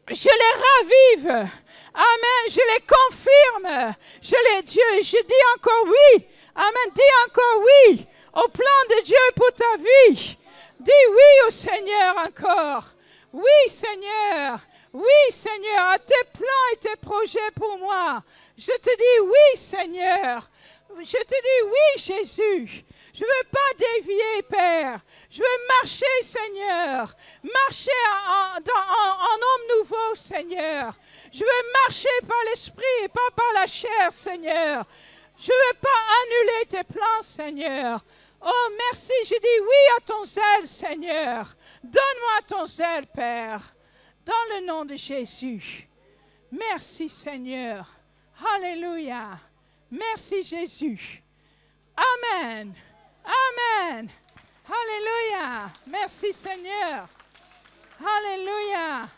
les ravive. Amen. Je les confirme. Je dis encore oui. Amen. Dis encore oui au plan de Dieu pour ta vie. Dis oui au Seigneur encore. Oui, Seigneur. Oui, Seigneur, à tes plans et tes projets pour moi. Je te dis oui, Seigneur. Je te dis oui, Jésus. Je ne veux pas dévier, Père. Je veux marcher, Seigneur. Marcher en homme nouveau, Seigneur. Je veux marcher par l'esprit et pas par la chair, Seigneur. Je ne veux pas annuler tes plans, Seigneur. Oh, merci. Je dis oui à ton zèle, Seigneur. Donne-moi ton zèle, Père. Dans le nom de Jésus. Merci, Seigneur. Alléluia. Merci, Jésus. Amen. Amen. Alléluia. Merci, Seigneur. Alléluia.